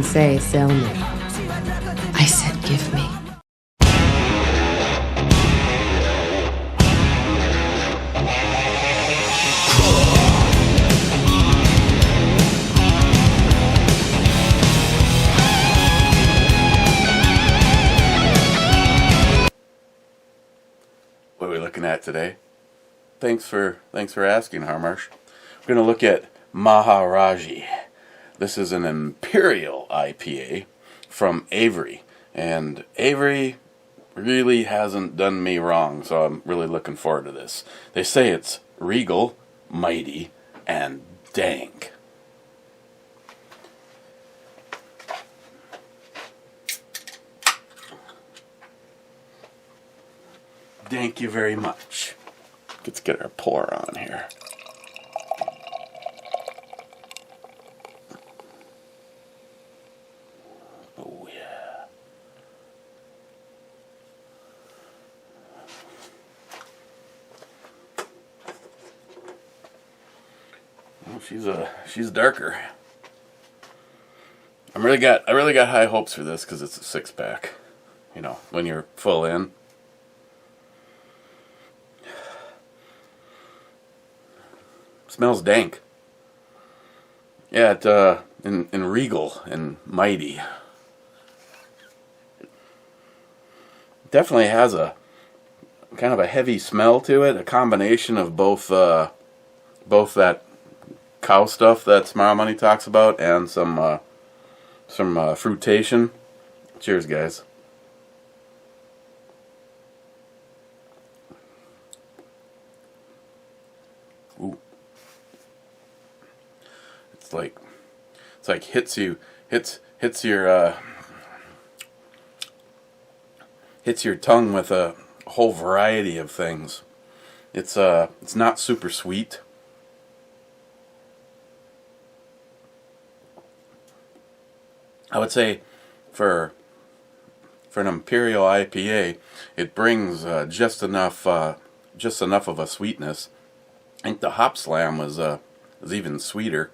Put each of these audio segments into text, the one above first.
say sell me. I said give me. What are we looking at today? Thanks for asking, Harmarsh. We're going to look at MAHARAJA. This is an Imperial IPA from AVERY, and AVERY really hasn't done me wrong, so I'm really looking forward to this. They say it's regal, mighty, and dank. Thank you very much. Let's get our pour on here. Oh yeah. Well, she's darker. I really got high hopes for this because it's a 6-pack. You know, when you're full in. Smells dank. Yeah, it in regal and mighty. Definitely has a kind of a heavy smell to it. A combination of both that cow stuff that Smile Money talks about and some fruitation. Cheers, guys. Ooh. It's like hits your tongue with a whole variety of things. It's not super sweet. I would say for an Imperial IPA, it brings just enough of a sweetness. I think the hop slam was even sweeter.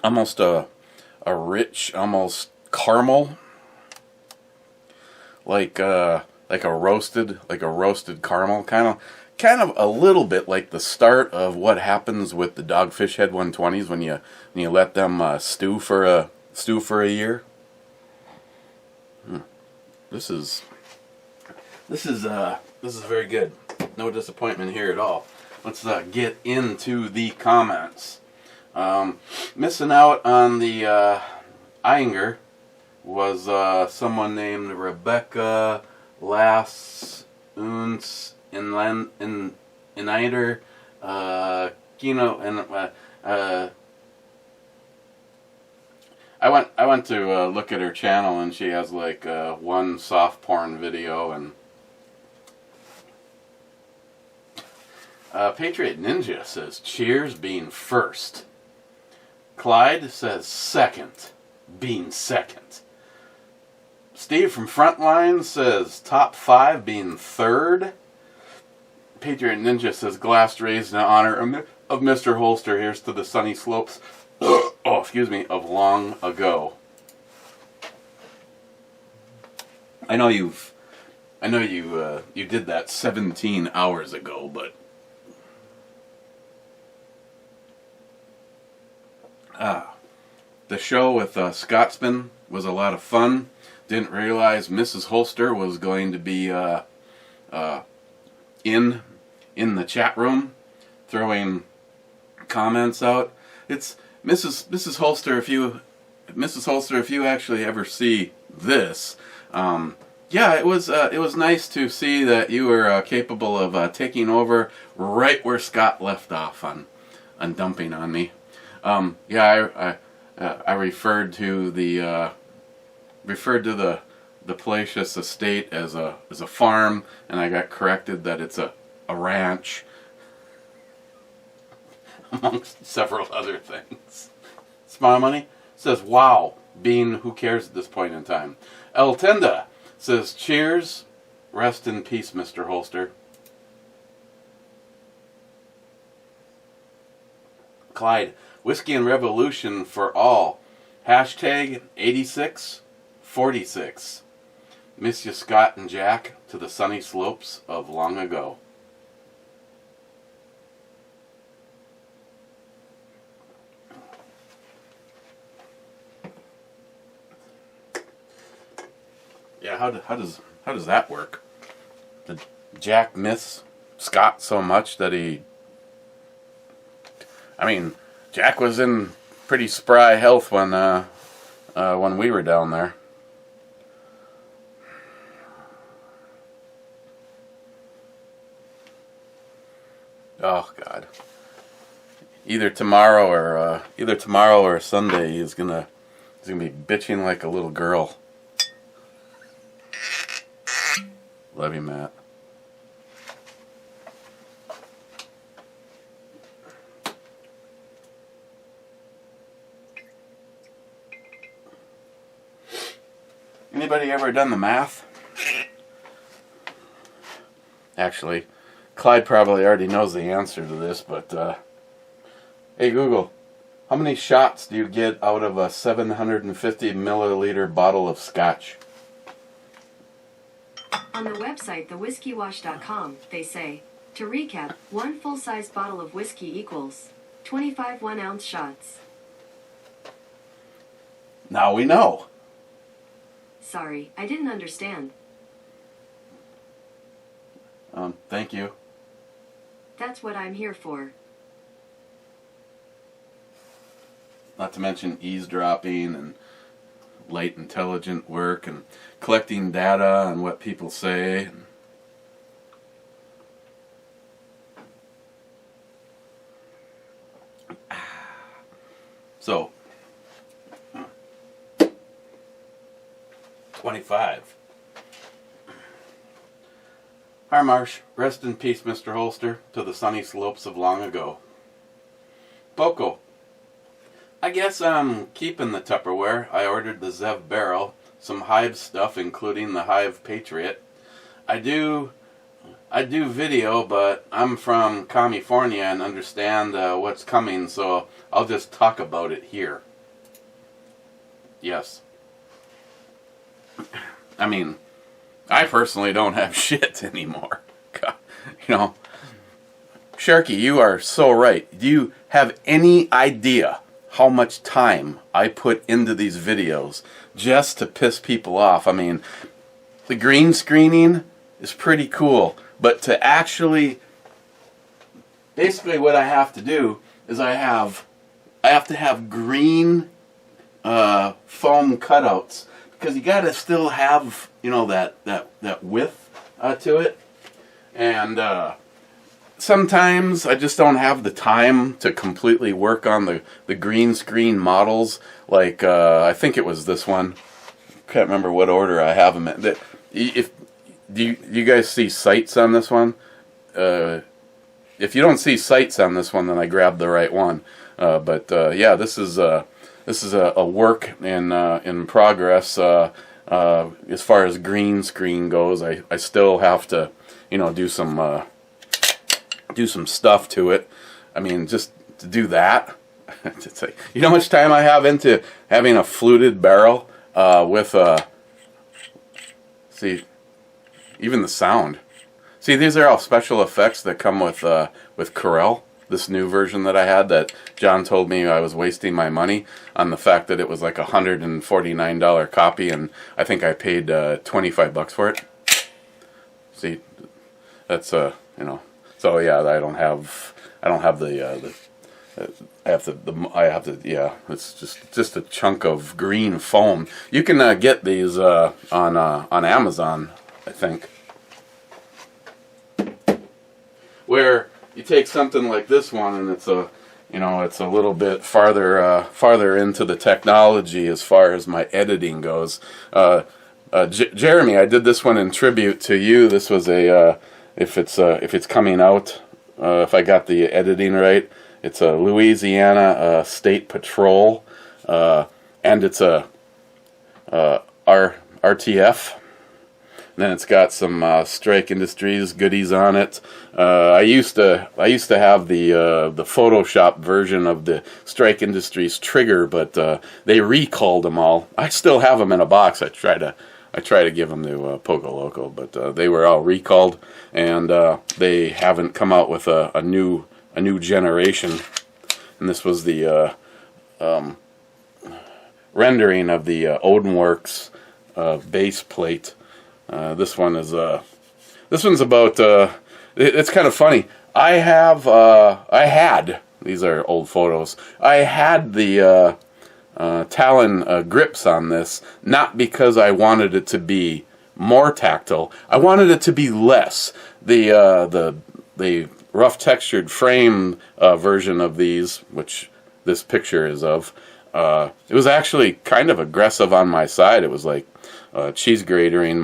Almost a rich, almost caramel, like a roasted caramel, kind of a little bit like the start of what happens with the Dogfish Head 120s when you let them stew for a year. This is very good. No disappointment here at all. Let's get into the comments. Missing out on the Inger was someone named Rebecca Lass Uns Initer Kino, and I went to look at her channel, and she has like one soft porn video, and Patriot Ninja says cheers being first. Clyde says second, being second. Steve from Frontline says top 5 being third. Patriot Ninja says glass raised in honor of Mr. Holster. Here's to the sunny slopes of long ago. I know you did that 17 hours ago, but the show with Scotsman was a lot of fun. Didn't realize Mrs. Holster was going to be in the chat room throwing comments out. It's Mrs. Holster. If you actually ever see this, yeah, it was nice to see that you were capable of taking over right where Scott left off on dumping on me. Yeah, I referred to the Palacios estate as a farm, and I got corrected that it's a ranch, amongst several other things. Smile Money says, wow, being who cares at this point in time. El Tenda says, cheers, rest in peace, Mr. Holster. Clyde, Whiskey and Revolution for all. Hashtag 8646. Miss you, Scott and Jack, to the sunny slopes of long ago. Yeah, how does that work? Did Jack miss Scott so much that he... I mean, Jack was in pretty spry health when we were down there. Oh God! Either tomorrow or Sunday, he's gonna be bitching like a little girl. Love you, Matt. Anybody ever done the math? Actually, Clyde probably already knows the answer to this, but hey Google, how many shots do you get out of a 750 milliliter bottle of scotch? On the website thewhiskeywash.com, they say, to recap, 1 full-sized bottle of whiskey equals 25 1-ounce shots. Now we know. Sorry, I didn't understand. Thank you. That's what I'm here for. Not to mention eavesdropping and light intelligent work and collecting data on what people say. So, 25. Hi Marsh, rest in peace Mr. Holster, to the sunny slopes of long ago. Poco, I guess I'm keeping the Tupperware. I ordered the Zev barrel, some Hive stuff including the Hive Patriot. I do video, but I'm from California and understand what's coming, so I'll just talk about it here. Yes. I mean, I personally don't have shit anymore. God, you know, Sharky, you are so right. Do you have any idea how much time I put into these videos just to piss people off? I mean, the green screening is pretty cool, but to actually, basically what I have to do is I have to have green foam cutouts, because you gotta still have, you know, that width to it, and sometimes I just don't have the time to completely work on the green screen models. Like I think it was this one. Can't remember what order I have them in. Do you guys see sights on this one? If you don't see sights on this one, then I grabbed the right one. But yeah, this is a work in progress. As far as green screen goes, I still have to, you know, do some stuff to it. I mean, just to do that. It's like, you know how much time I have into having a fluted barrel with see, even the sound. See, these are all special effects that come with Corel. This new version that I had, that John told me I was wasting my money on, the fact that it was like $149 copy, and I think I paid $25 for it. See, that's you know. So yeah, I don't have the I have to yeah. It's just a chunk of green foam. You can get these on Amazon, I think. Where you take something like this one, and it's a, you know, it's a little bit farther into the technology as far as my editing goes. Jeremy, I did this one in tribute to you. This was a if it's coming out, if I got the editing right, it's a Louisiana State Patrol, and it's a RTF. And then it's got some Strike Industries goodies on it. I used to have the Photoshop version of the Strike Industries trigger, but they recalled them all. I still have them in a box. I try to give them to Poco Loco, but they were all recalled, and they haven't come out with a new generation. And this was the rendering of the Odinworks base plate. This one's about. It's kind of funny. I had, these are old photos. I had the Talon grips on this, not because I wanted it to be more tactile. I wanted it to be less. The rough textured frame version of these, which this picture is of, it was actually kind of aggressive on my side. It was like cheese gratering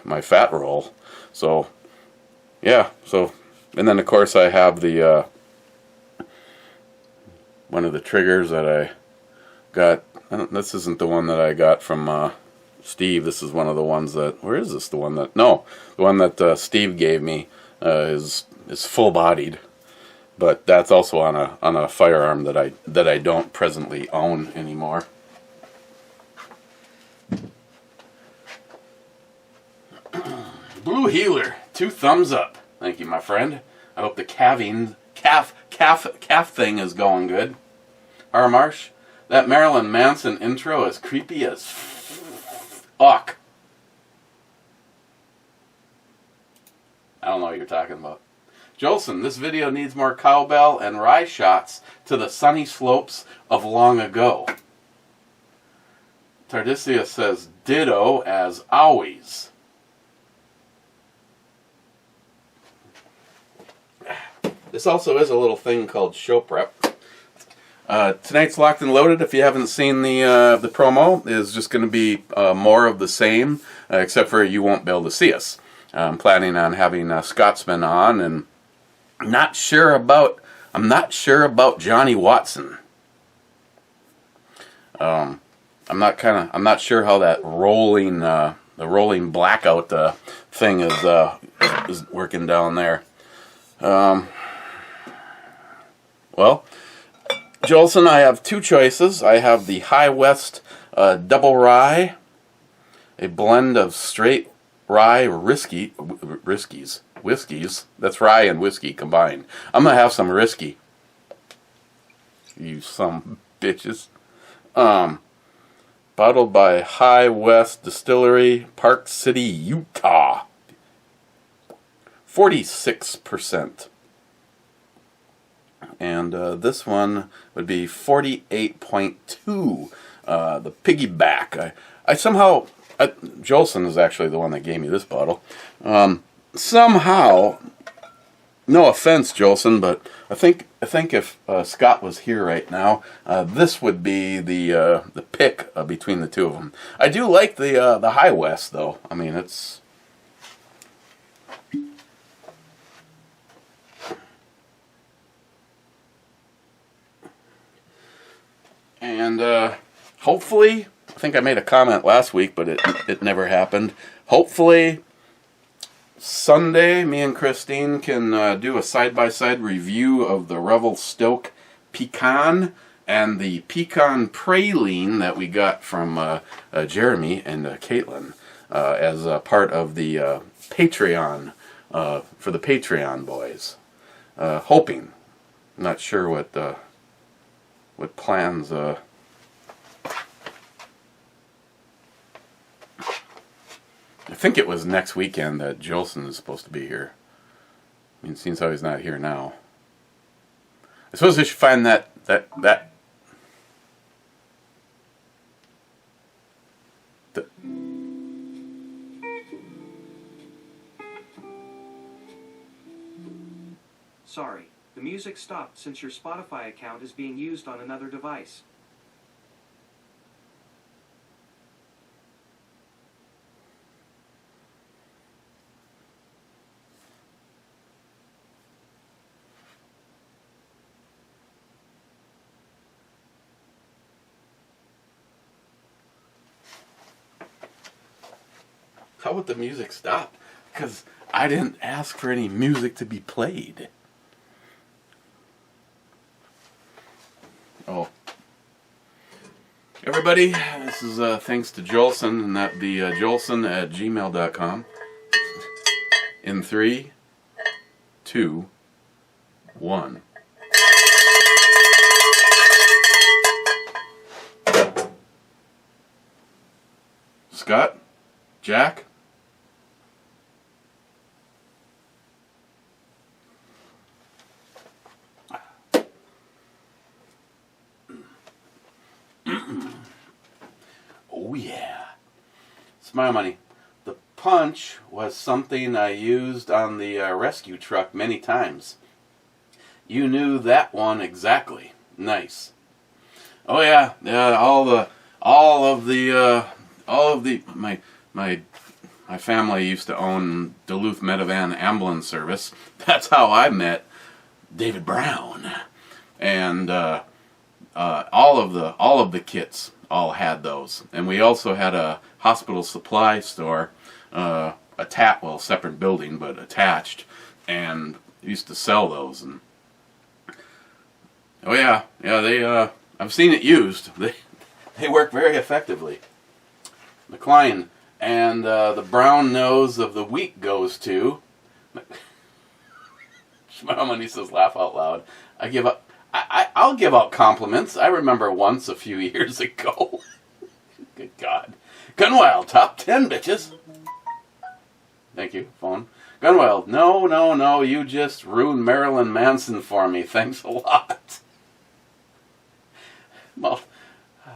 my fat roll. So yeah. So, and then of course I have the one of the triggers that I got. This isn't the one that I got from Steve. This is one of the ones that. Where is this? The one that Steve gave me is full bodied, but that's also on a firearm that I don't presently own anymore. Blue Healer, 2 thumbs up. Thank you, my friend. I hope the calf thing is going good. Marsh, that Marilyn Manson intro is creepy as fuck. I don't know what you're talking about. Jolson, this video needs more cowbell and rye shots to the sunny slopes of long ago. Tardisia says ditto as always. This also is a little thing called show prep. Tonight's Locked and Loaded, if you haven't seen the promo, is just going to be more of the same, except for you won't be able to see us. I'm planning on having Scotsman on, and I'm not sure about Johnny Watson. I'm not sure how that rolling blackout thing is working down there. Well, Jolson, I have 2 choices. I have the High West Double Rye, a blend of straight rye whiskeys. That's rye and whiskey combined. I'm going to have some risky. You some bitches. Bottled by High West Distillery, Park City, Utah. 46%. And this one would be 48.2. The piggyback. I somehow, Jolson is actually the one that gave me this bottle. Somehow, no offense, Jolson, but I think if Scott was here right now, this would be the pick between the 2 of them. I do like the High West though. I mean, it's. And hopefully, I think I made a comment last week, but it never happened. Hopefully, Sunday, me and Christine can do a side-by-side review of the Revelstoke Pecan and the Pecan Praline that we got from Jeremy and Caitlin as part of the Patreon, for the Patreon boys. Hoping. Not sure what plans. I think it was next weekend that Jolson is supposed to be here. I mean, it seems how he's not here now. I suppose we should find that. Sorry, the music stopped since your Spotify account is being used on another device. How about the music stop? Because I didn't ask for any music to be played. Oh. Everybody, this is thanks to Jolson, and that be jolson@gmail.com. In 3, 2, 1. Scott? Jack? Oh yeah. Smile money. The punch was something I used on the rescue truck many times. You knew that one exactly. Nice. Oh yeah, yeah. My family used to own Duluth Medevan Ambulance Service. That's how I met David Brown, and all of the kits all had those, and we also had a hospital supply store, separate building but attached, and used to sell those. And oh yeah, they I've seen it used. They work very effectively. McLean, and the brown nose of the week goes to. Shmoney says, laugh out loud. I'll give out compliments. I remember once a few years ago. Good God. Gunwild, top 10, bitches. Thank you, phone. Gunwild, no, you just ruined Marilyn Manson for me. Thanks a lot.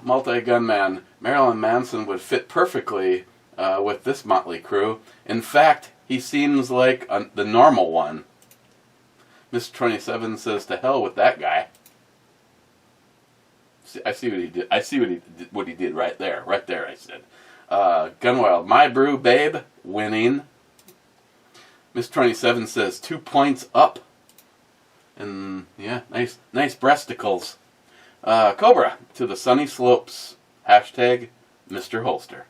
Multi-gunman, Marilyn Manson would fit perfectly with this motley crew. In fact, he seems like the normal one. Mr. 27 says, to hell with that guy. I see what he did. I see what he did right there. Right there, I said. Gunwild, my brew, babe, winning. Mr. 27 says, 2 points up. And, yeah, nice breasticles. Cobra, to the sunny slopes. Hashtag Mr. Holster.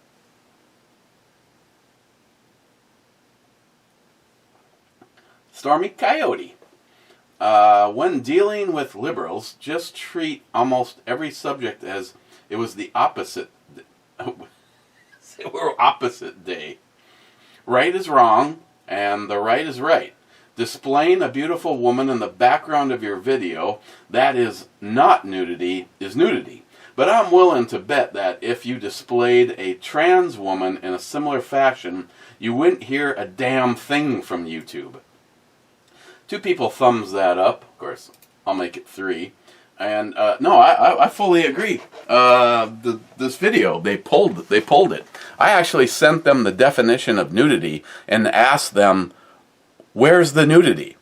Stormy Coyote. When dealing with liberals, just treat almost every subject as it was the opposite. We're opposite day. Right is wrong, and the right is right. Displaying a beautiful woman in the background of your video, that is not nudity, is nudity. But I'm willing to bet that if you displayed a trans woman in a similar fashion, you wouldn't hear a damn thing from YouTube. 2 people thumbs that up. Of course, I'll make it 3. And no, I fully agree. This video, they pulled it. I actually sent them the definition of nudity and asked them, where's the nudity?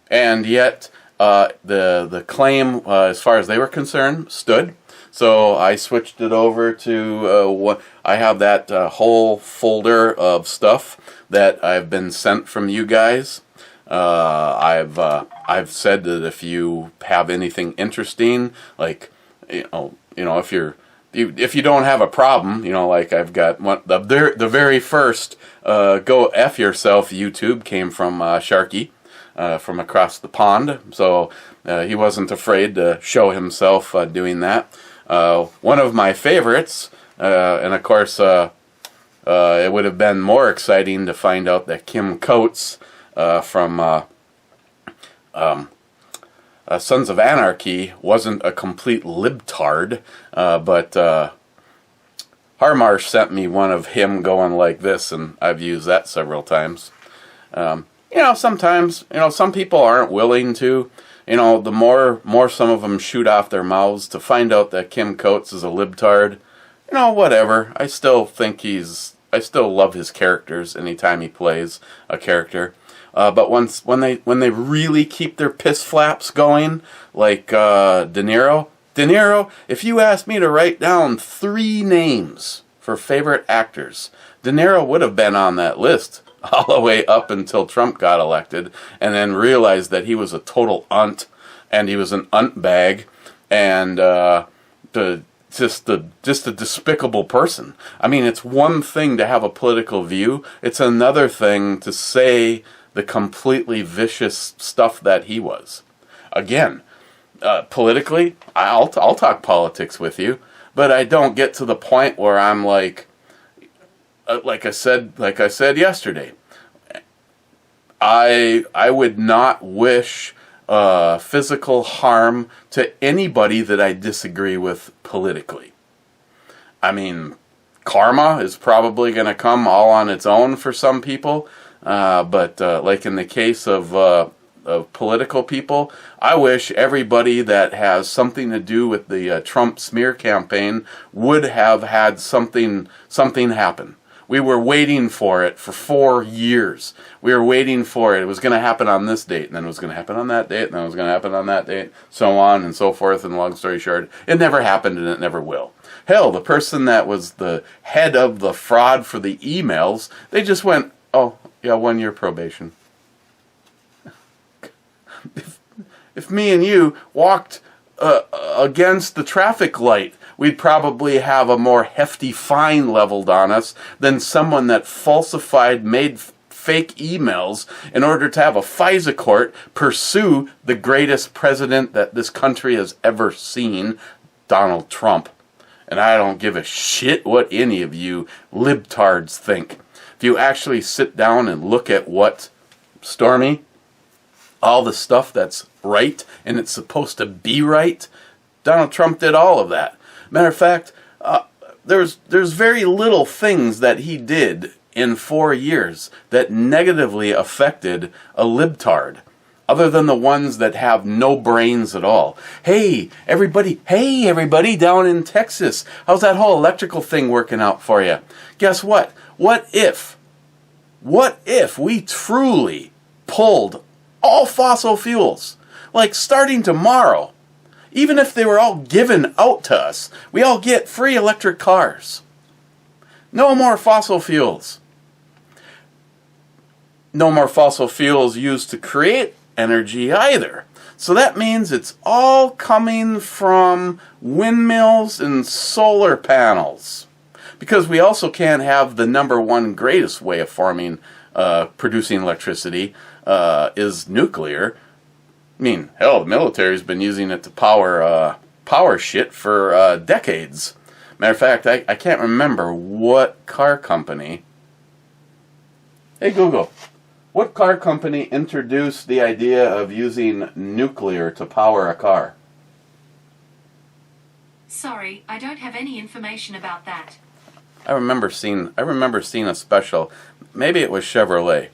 And yet, the claim, as far as they were concerned, stood. So I switched it over to I have that whole folder of stuff that I've been sent from you guys. I've said that if you have anything interesting, like if you don't have a problem, like I've got one, the very first go F yourself YouTube came from Sharky from across the pond, so he wasn't afraid to show himself doing that. One of my favorites, and of course it would have been more exciting to find out that Kim Coates from Sons of Anarchy wasn't a complete libtard, but Harmarsh sent me one of him going like this, and I've used that several times. Sometimes, some people aren't willing to, the more some of them shoot off their mouths to find out that Kim Coates is a libtard, whatever. I still love his characters anytime he plays a character. But when they really keep their piss flaps going, like De Niro, if you asked me to write down 3 names for favorite actors, De Niro would have been on that list all the way up until Trump got elected, and then realized that he was a total unt, and he was an unt bag, and just a despicable person. I mean, it's one thing to have a political view. It's another thing to say the completely vicious stuff that he was. Again, politically, I'll talk politics with you, but I don't get to the point where I'm like I said yesterday. I would not wish physical harm to anybody that I disagree with politically. I mean, karma is probably going to come all on its own for some people, but like in the case of political people, I wish everybody that has something to do with the Trump smear campaign would have had something happen. We were waiting for it for 4 years. We were waiting for it. It was going to happen on this date, and then it was going to happen on that date, and then it was going to happen on that date, so on and so forth, and long story short, it never happened, and it never will. Hell, the person that was the head of the fraud for the emails, they just went, oh, yeah, 1 year probation. If me and you walked against the traffic light, we'd probably have a more hefty fine leveled on us than someone that made fake emails in order to have a FISA court pursue the greatest president that this country has ever seen, Donald Trump. And I don't give a shit what any of you libtards think. If you actually sit down and look at what, Stormy, all the stuff that's right and it's supposed to be right, Donald Trump did all of that. Matter of fact, there's very little things that he did in 4 years that negatively affected a libtard, other than the ones that have no brains at all. Hey everybody down in Texas, how's that whole electrical thing working out for you? Guess what? What if we truly pulled all fossil fuels, like starting tomorrow? Even if they were all given out to us, we all get free electric cars. No more fossil fuels. No more fossil fuels used to create energy either. So that means it's all coming from windmills and solar panels. Because we also can't have the number one greatest way of producing electricity is nuclear. I mean, hell, the military's been using it to power shit for decades. Matter of fact, I can't remember what car company. Hey Google, what car company introduced the idea of using nuclear to power a car? Sorry, I don't have any information about that. I remember seeing a special. Maybe it was Chevrolet.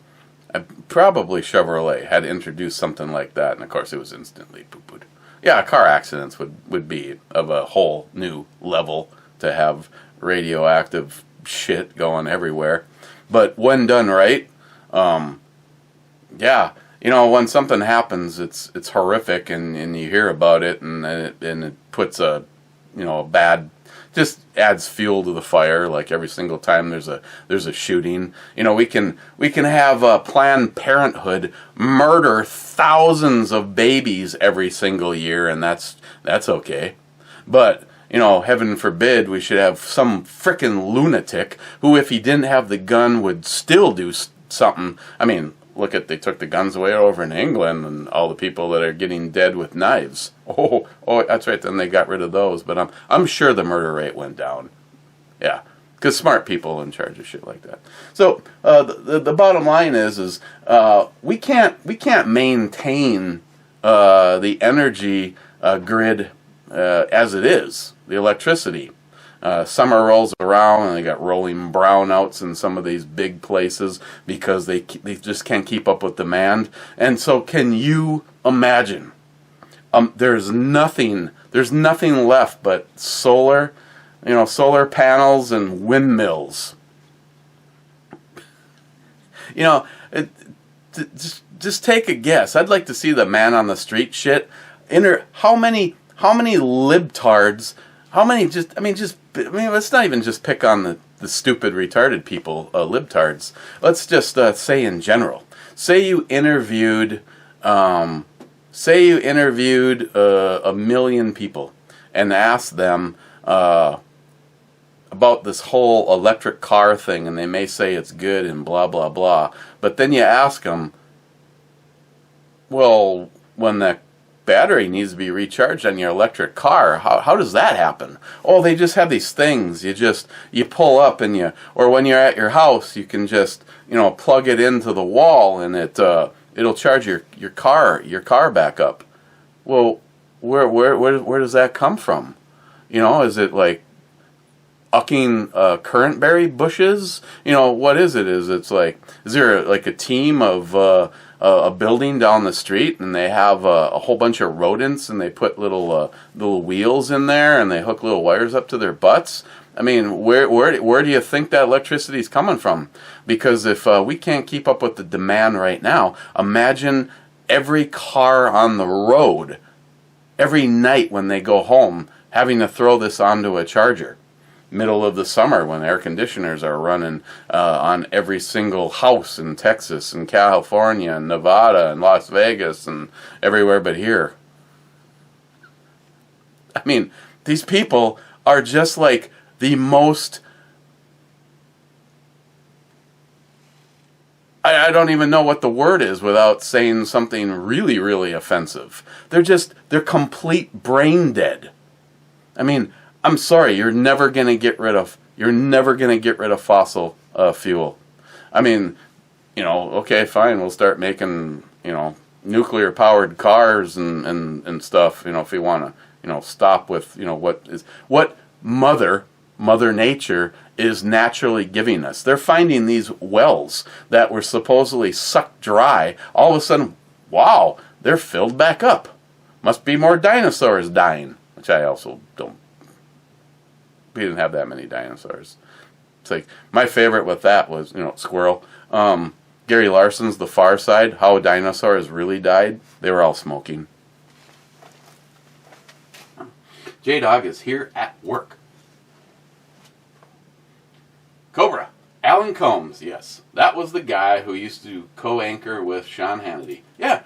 Probably Chevrolet had introduced something like that, and of course it was instantly poo-pooed. Yeah, car accidents would be of a whole new level to have radioactive shit going everywhere. But when done right, yeah, you know, when something happens, it's horrific, and you hear about it, and it puts a bad. Just adds fuel to the fire. Like every single time there's a shooting, you know, we can have Planned Parenthood murder thousands of babies every single year, and that's okay. But you know, heaven forbid, we should have some frickin' lunatic who, if he didn't have the gun, would still do something. I mean, they took the guns away over in England, and all the people that are getting dead with knives. Oh, that's right. Then they got rid of those. But I'm sure the murder rate went down. Yeah, because smart people in charge of shit like that. So the bottom line is we can't maintain the energy grid as it is, the electricity. Summer rolls around and they got rolling brownouts in some of these big places because they just can't keep up with demand. And so, can you imagine? There's nothing left but solar panels and windmills. You know, just take a guess. I'd like to see the man on the street shit. How many libtards? Let's not even just pick on the stupid, retarded people, libtards. Let's just say in general. Say you interviewed a million people and asked them about this whole electric car thing, and they may say it's good and blah blah blah, but then you ask them, well, when the battery needs to be recharged on your electric car, how does that happen? Oh, they just have these things you pull up, and or when you're at your house, you can just plug it into the wall, and it'll charge your car back up. Well, where does that come from? Is it like ucking currantberry bushes? What is it? Is there like a team of a building down the street, and they have a whole bunch of rodents, and they put little wheels in there, and they hook little wires up to their butts? I mean, where do you think that electricity is coming from? Because if we can't keep up with the demand right now, imagine every car on the road, every night when they go home, having to throw this onto a charger. Middle of the summer when air conditioners are running on every single house in Texas and California and Nevada and Las Vegas and everywhere but here. I mean, these people are just like the most... I don't even know what the word is without saying something really, really offensive. They're complete brain dead. I mean, I'm sorry, you're never going to get rid of fossil fuel. I mean, okay, fine, we'll start making, nuclear powered cars and stuff, if we want to, stop with, what Mother Nature is naturally giving us. They're finding these wells that were supposedly sucked dry. All of a sudden, wow, they're filled back up. Must be more dinosaurs dying, which I also don't. We didn't have that many dinosaurs. It's like, my favorite with that was, squirrel. Gary Larson's The Far Side, how dinosaurs really died. They were all smoking. J-Dog is here at work. Cobra. Alan Combs, yes. That was the guy who used to co-anchor with Sean Hannity. Yeah,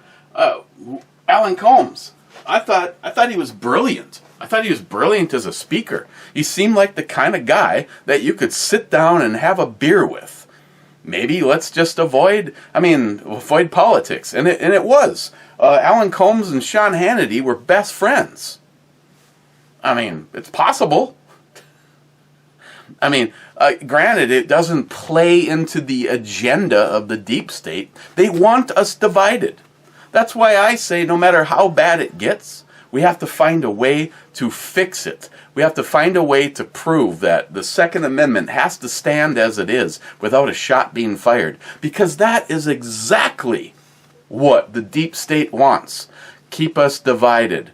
Alan Combs. I thought he was brilliant. I thought he was brilliant as a speaker. He seemed like the kind of guy that you could sit down and have a beer with. Maybe let's just avoid politics. And it was. Alan Combs and Sean Hannity were best friends. I mean, it's possible. I mean, granted, it doesn't play into the agenda of the deep state. They want us divided. That's why I say no matter how bad it gets, we have to find a way to fix it. We have to find a way to prove that the Second Amendment has to stand as it is without a shot being fired. Because that is exactly what the deep state wants. Keep us divided.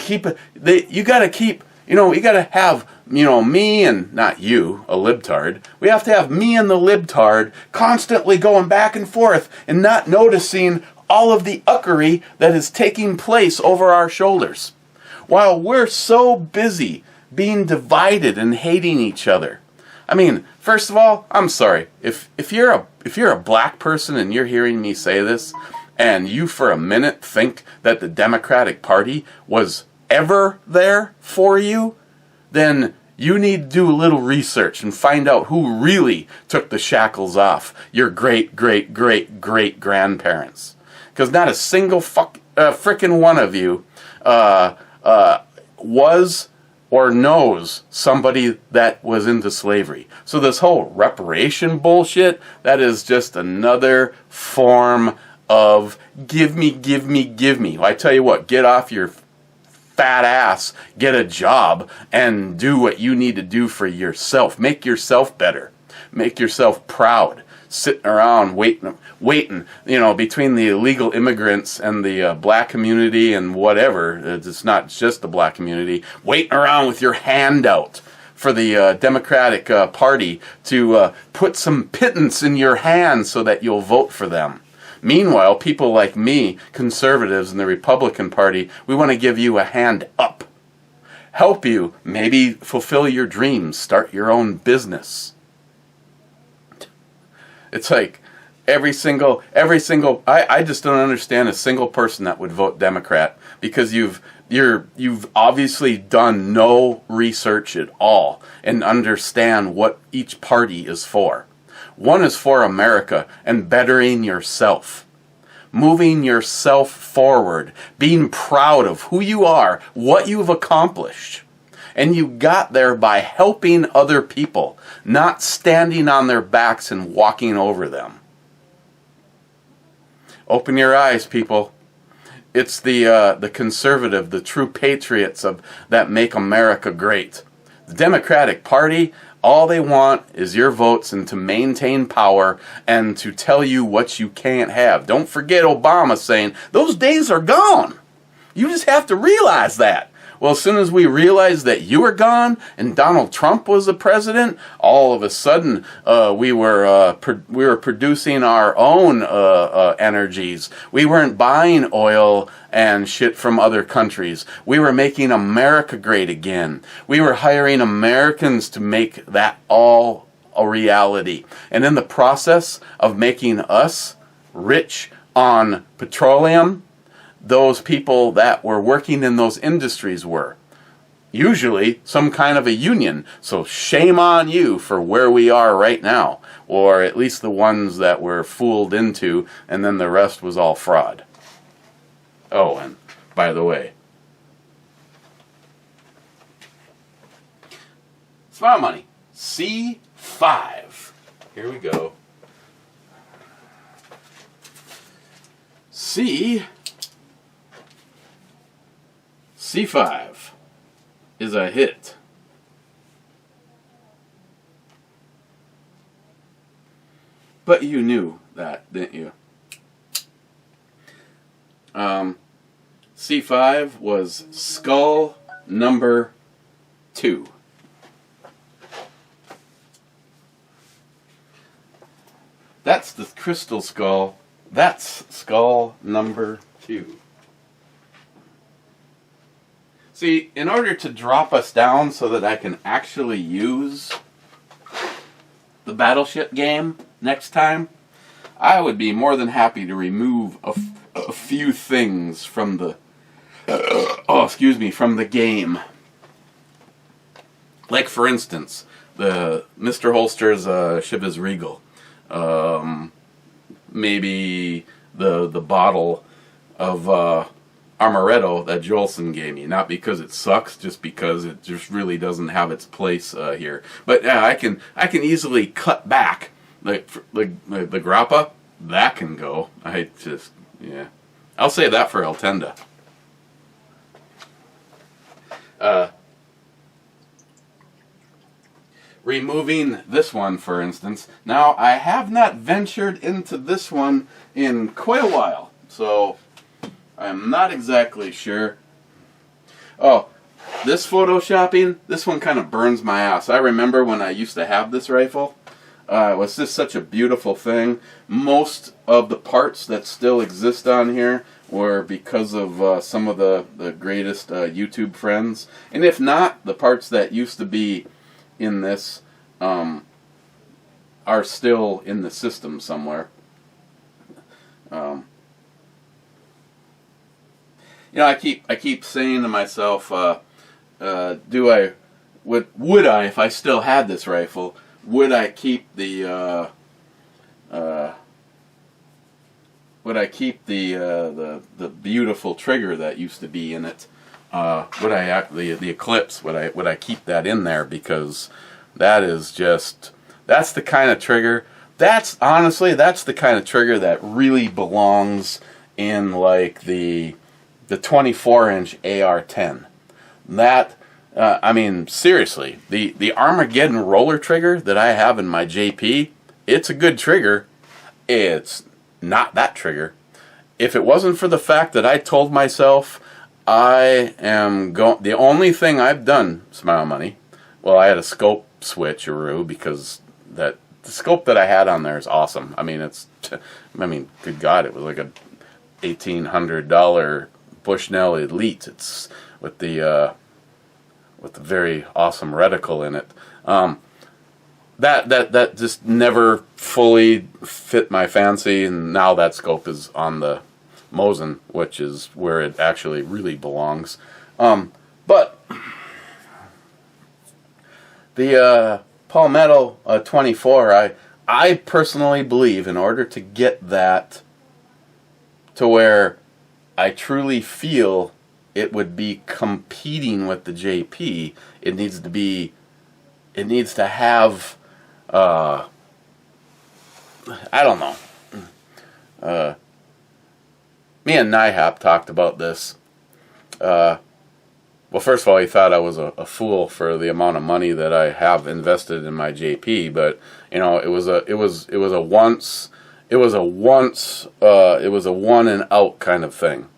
You got to have, me and, not you, a libtard. We have to have me and the libtard constantly going back and forth and not noticing all of the uckery that is taking place over our shoulders, while we're so busy being divided and hating each other. I mean, first of all, I'm sorry. If you're a black person and you're hearing me say this, and you for a minute think that the Democratic Party was ever there for you, then you need to do a little research and find out who really took the shackles off your great-great-great-great-grandparents. Because not a single frickin' one of you was or knows somebody that was into slavery. So this whole reparation bullshit, that is just another form of give me. Well, I tell you what, get off your fat ass, get a job, and do what you need to do for yourself. Make yourself better. Make yourself proud. Sitting around waiting, between the illegal immigrants and the black community and whatever. It's not just the black community. Waiting around with your hand out for the Democratic Party to put some pittance in your hand so that you'll vote for them. Meanwhile, people like me, conservatives in the Republican Party, we want to give you a hand up. Help you maybe fulfill your dreams, start your own business. It's like, every single, I just don't understand a single person that would vote Democrat, because you've obviously done no research at all and understand what each party is for. One is for America and bettering yourself, moving yourself forward, being proud of who you are, what you've accomplished. And you got there by helping other people, not standing on their backs and walking over them. Open your eyes, people. It's the conservative, the true patriots that make America great. The Democratic Party, all they want is your votes and to maintain power and to tell you what you can't have. Don't forget Obama saying, those days are gone. You just have to realize that. Well, as soon as we realized that you were gone and Donald Trump was the president, all of a sudden we were producing our own energies. We weren't buying oil and shit from other countries. We were making America great again. We were hiring Americans to make that all a reality. And in the process of making us rich on petroleum, those people that were working in those industries were usually some kind of a union. So shame on you for where we are right now, or at least the ones that were fooled into, and then the rest was all fraud. Oh, and by the way, Smile Money C5. Here we go. C5 is a hit. But you knew that, didn't you? C5 was skull number 2. That's the crystal skull. That's skull number 2. See, in order to drop us down so that I can actually use the battleship game next time, I would be more than happy to remove a few things from the from the game. Like, for instance, the Mr. Holster's Chivas Regal. Maybe the bottle of Amaretto that Jolson gave me, not because it sucks, just because it just really doesn't have its place here. But yeah, I can easily cut back the grappa. That can go. I'll say that for El Tenda. Removing this one, for instance. Now, I have not ventured into this one in quite a while, so I'm not exactly sure. Oh, this photoshopping, this one kind of burns my ass. I remember when I used to have this rifle. It was just such a beautiful thing. Most of the parts that still exist on here were because of some of the greatest YouTube friends. And if not, the parts that used to be in this are still in the system somewhere. You know, I keep saying to myself, would I, if I still had this rifle, would I keep the beautiful trigger that used to be in it? Would I the Eclipse? Would I keep that in there, because that is just, that's the kind of trigger. That's the kind of trigger that really belongs in like the 24-inch AR-10. That, I mean, seriously, the Armageddon roller trigger that I have in my JP, it's a good trigger. It's not that trigger. If it wasn't for the fact that I told myself I am going, the only thing I've done, Smile Money, well, I had a scope switcheroo, because the scope that I had on there is awesome. I mean, good God, it was like a $1,800 Bushnell Elite. It's with the very awesome reticle in it. that just never fully fit my fancy, and now that scope is on the Mosin, which is where it actually really belongs. But the Palmetto 24, I personally believe in order to get that to where I truly feel it would be competing with the JP, it needs to have, I don't know. Me and Nihap talked about this. Well, first of all, he thought I was a fool for the amount of money that I have invested in my JP, but you know, it was a one and out kind of thing.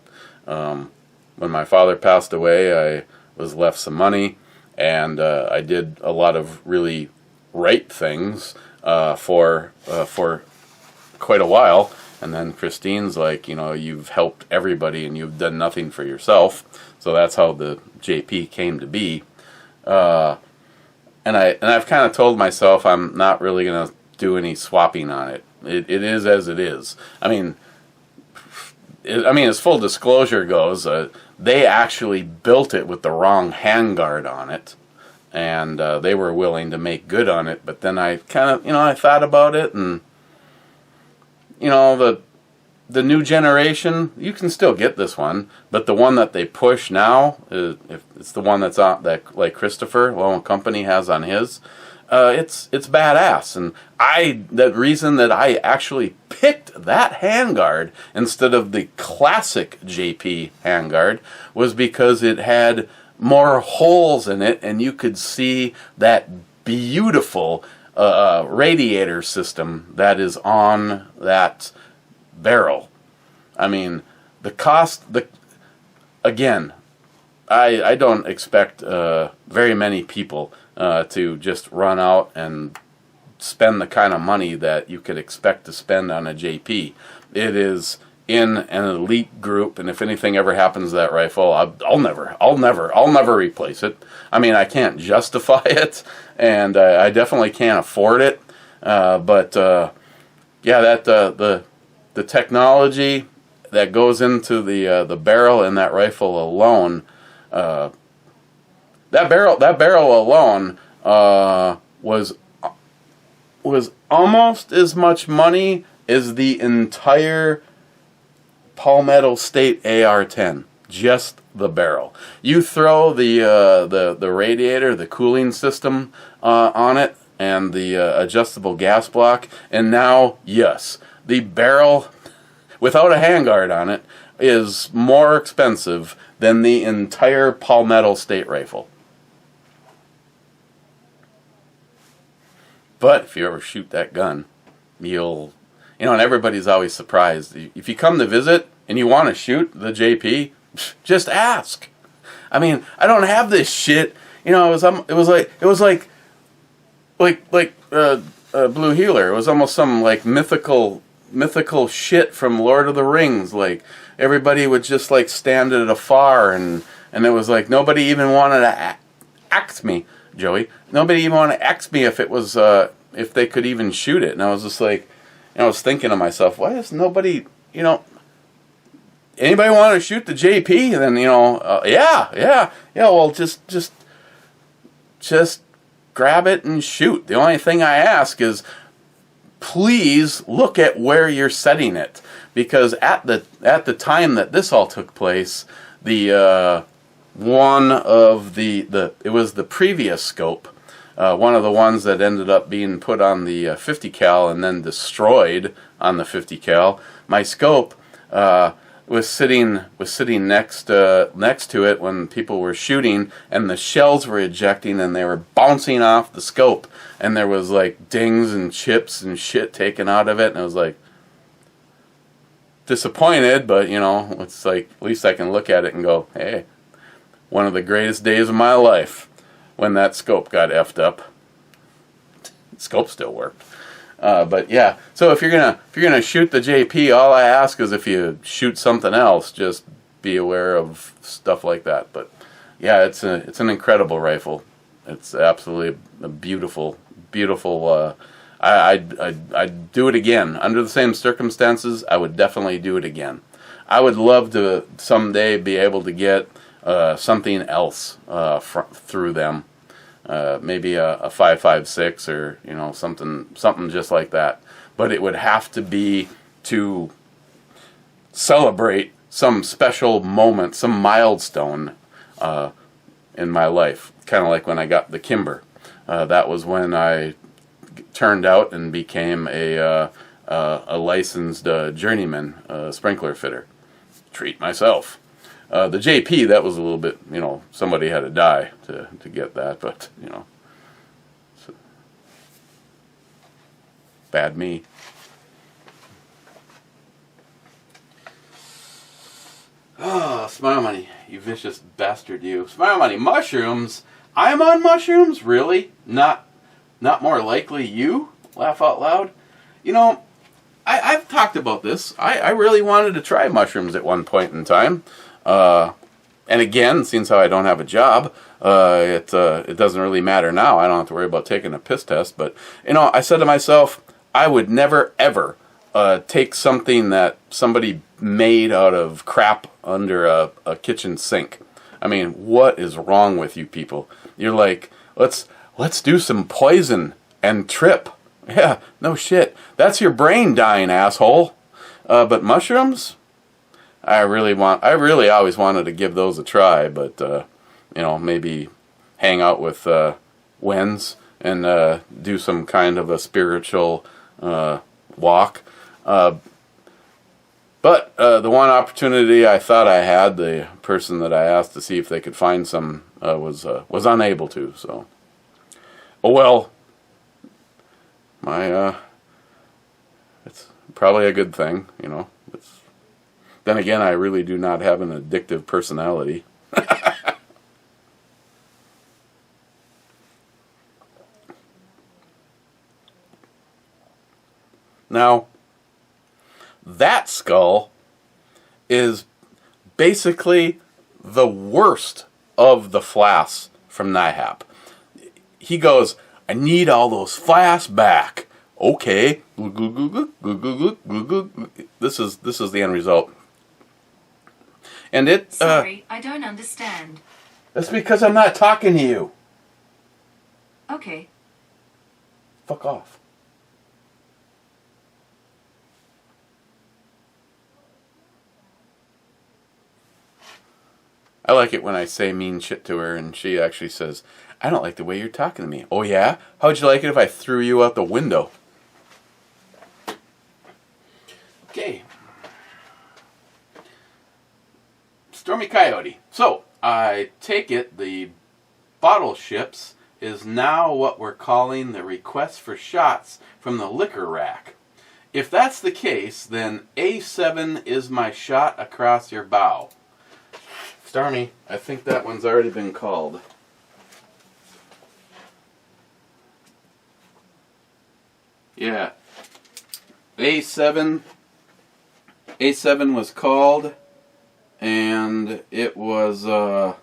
When my father passed away, I was left some money, and I did a lot of really right things for quite a while. And then Christine's like, you know, you've helped everybody and you've done nothing for yourself. So that's how the JP came to be. And I've kind of told myself I'm not really going to do any swapping on it. It is as it is. I mean, as full disclosure goes, they actually built it with the wrong handguard on it. And they were willing to make good on it. But then I kind of, I thought about it, and the new generation, you can still get this one, but the one that they push now, if it's the one that's on that, like Christopher Low & Company has on his, it's badass. And the reason that I actually picked that handguard instead of the classic JP handguard was because it had more holes in it, and you could see that beautiful radiator system that is on that barrel. I mean, the cost, again, I don't expect very many people to just run out and spend the kind of money that you could expect to spend on a JP. It is in an elite group, and if anything ever happens to that rifle, I'll never replace it. I mean, I can't justify it, and I definitely can't afford it. But that the technology that goes into the barrel in that rifle alone, that barrel alone was almost as much money as the entire Palmetto State AR-10. Just the barrel. You throw the radiator, the cooling system on it, and the adjustable gas block, and now, yes, the barrel without a handguard on it is more expensive than the entire Palmetto State rifle. But if you ever shoot that gun, and everybody's always surprised. If you come to visit and you want to shoot the JP, just ask. I mean, I don't have this shit. It was like Blue Healer. It was almost some like mythical shit from Lord of the Rings. Like everybody would just like stand at afar, and it was like nobody even wanted to ask me, Joey. Nobody even wanted to ask me if it was if they could even shoot it. And I was just like, I was thinking to myself, why is nobody, anybody want to shoot the JP? And then yeah. Well, just grab it and shoot. The only thing I ask is, please look at where you're setting it, because at the time that this all took place, it was the previous scope, one of the ones that ended up being put on the 50 cal and then destroyed on the 50 cal. My scope was sitting next to it when people were shooting, and the shells were ejecting and they were bouncing off the scope, and there was like dings and chips and shit taken out of it, and I was like disappointed, but it's like at least I can look at it and go, hey, one of the greatest days of my life when that scope got effed up. The scope still worked. But yeah, so if you're gonna shoot the JP, all I ask is if you shoot something else, just be aware of stuff like that. But yeah, it's an incredible rifle. It's absolutely a beautiful beautiful. I'd do it again. Under the same circumstances, I would definitely do it again. I would love to someday be able to get something else through them. Maybe a 5.56 or something just like that. But it would have to be to celebrate some special moment, some milestone in my life. Kind of like when I got the Kimber. That was when I turned out and became a licensed journeyman sprinkler fitter. Treat myself. The JP, that was a little bit, somebody had to die to get that, but, bad me. Oh, Smile Money, you vicious bastard, you. Smile Money, mushrooms? I'm on mushrooms? Really? Not more likely you? Laugh out loud. I've talked about this. I really wanted to try mushrooms at one point in time. And again, since how I don't have a job, it doesn't really matter now. I don't have to worry about taking a piss test. But, I said to myself, I would never, ever take something that somebody made out of crap under a kitchen sink. I mean, what is wrong with you people? You're like, let's do some poison and trip. Yeah, no shit. That's your brain dying, asshole. But mushrooms? I really always wanted to give those a try, but, maybe hang out with Wens and do some kind of a spiritual walk. But the one opportunity I thought I had, the person that I asked to see if they could find some was unable to. So, oh well. It's probably a good thing, Then again, I really do not have an addictive personality. Now, that skull is basically the worst of the flasks from NIHAP. He goes, I need all those flasks back. Okay. This is the end result. And it... Sorry, I don't understand. That's because I'm not talking to you. Okay. Fuck off. I like it when I say mean shit to her and she actually says, I don't like the way you're talking to me. Oh yeah? How'd you like it if I threw you out the window? Okay. Stormy Coyote. So, I take it the bottle ships is now what we're calling the request for shots from the liquor rack. If that's the case, then A7 is my shot across your bow. Stormy, I think that one's already been called. Yeah. A7 was called, and it was yeah,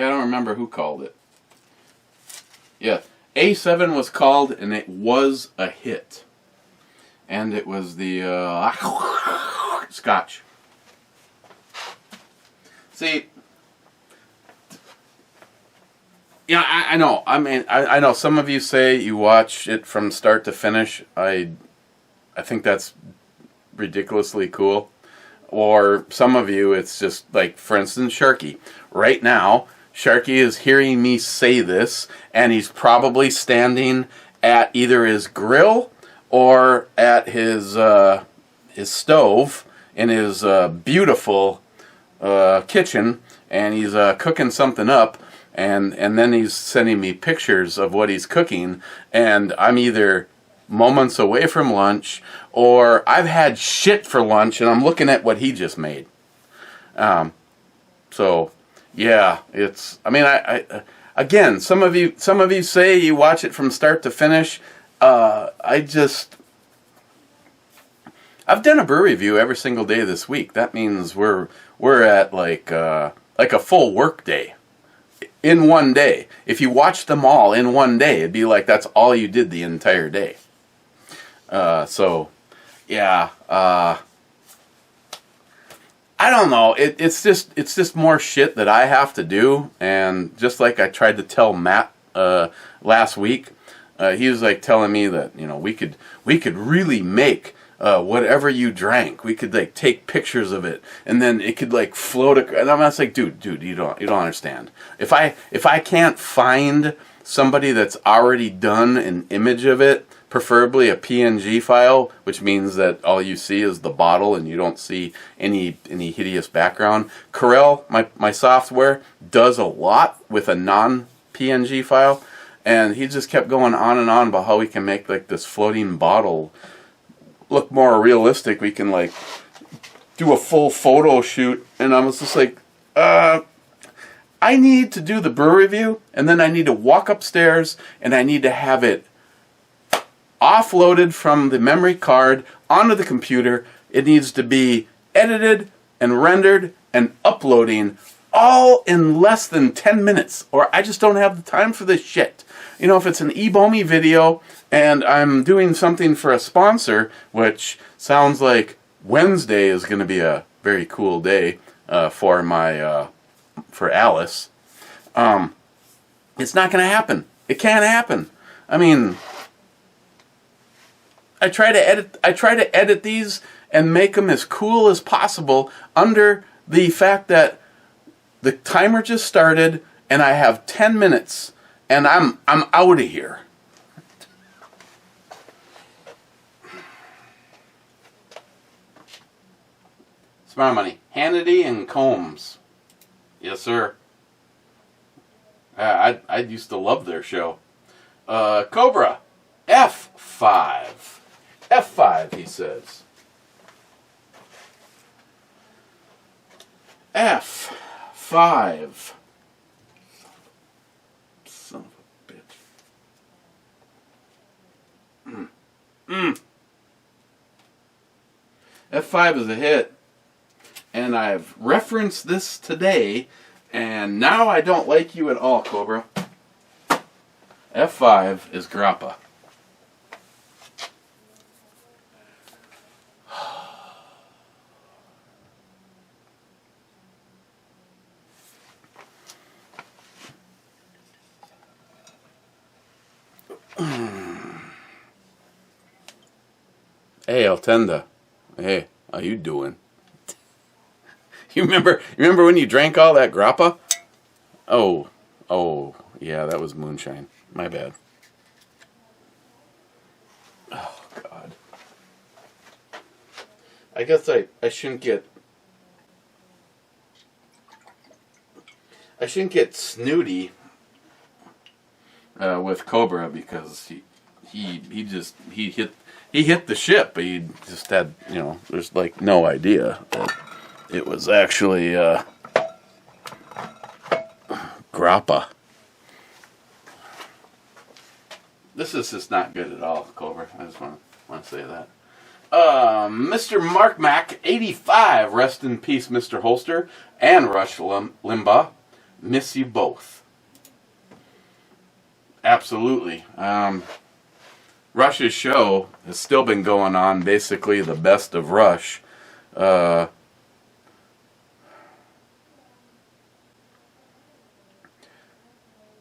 I don't remember who called it. Yeah, A7 was called, and it was a hit. And it was the Scotch. See, yeah, I know. I mean, I know some of you say you watch it from start to finish. I think that's ridiculously cool. Or some of you, it's just like, for instance, Sharky. Right now, Sharky is hearing me say this, and he's probably standing at either his grill or at his stove in his beautiful kitchen, and he's cooking something up, and then he's sending me pictures of what he's cooking, and I'm either moments away from lunch, or I've had shit for lunch, and I'm looking at what he just made. So, yeah, it's. I mean, I again, some of you say you watch it from start to finish. I I've done a brew review every single day this week. That means we're at like a full work day in one day. If you watch them all in one day, it'd be like that's all you did the entire day. So yeah, I don't know. It's just more shit that I have to do, and just like I tried to tell Matt last week, he was like telling me that we could really make whatever you drank. We could like take pictures of it, and then it could like float. And I'm just like, dude, you don't understand. If I can't find somebody that's already done an image of it, preferably a PNG file, which means that all you see is the bottle and you don't see any hideous background. Corel, my software, does a lot with a non-PNG file, and he just kept going on and on about how we can make like this floating bottle look more realistic. We can like do a full photo shoot, and I was just like, I need to do the brew review, and then I need to walk upstairs and I need to have it offloaded from the memory card onto the computer. It needs to be edited and rendered and uploading all in less than 10 minutes, or I just don't have the time for this shit. If it's an eBomi video and I'm doing something for a sponsor, which sounds like Wednesday is going to be a very cool day for Alice, it's not going to happen. It can't happen. I mean, I try to edit these and make them as cool as possible under the fact that the timer just started and I have 10 minutes and I'm out of here. Smart money. Hannity and Combs. Yes, sir. I used to love their show. Cobra. F5. F5, he says. F5. Son of a bitch. F5 is a hit, and I've referenced this today, and now I don't like you at all, Cobra. F5 is grappa. Hey, Altenda. Hey, how you doing? You remember when you drank all that grappa? Oh, yeah, that was moonshine. My bad. Oh, God. I guess I shouldn't get snooty with Cobra, because he hit the ship, but he just had, there's like no idea that it was actually grappa. This is just not good at all, Cobra. I just want to say that. Mr. Mark Mac 85, rest in peace, Mr. Holster, and Rush Limbaugh. Miss you both. Absolutely. Rush's show has still been going on, basically the best of Rush.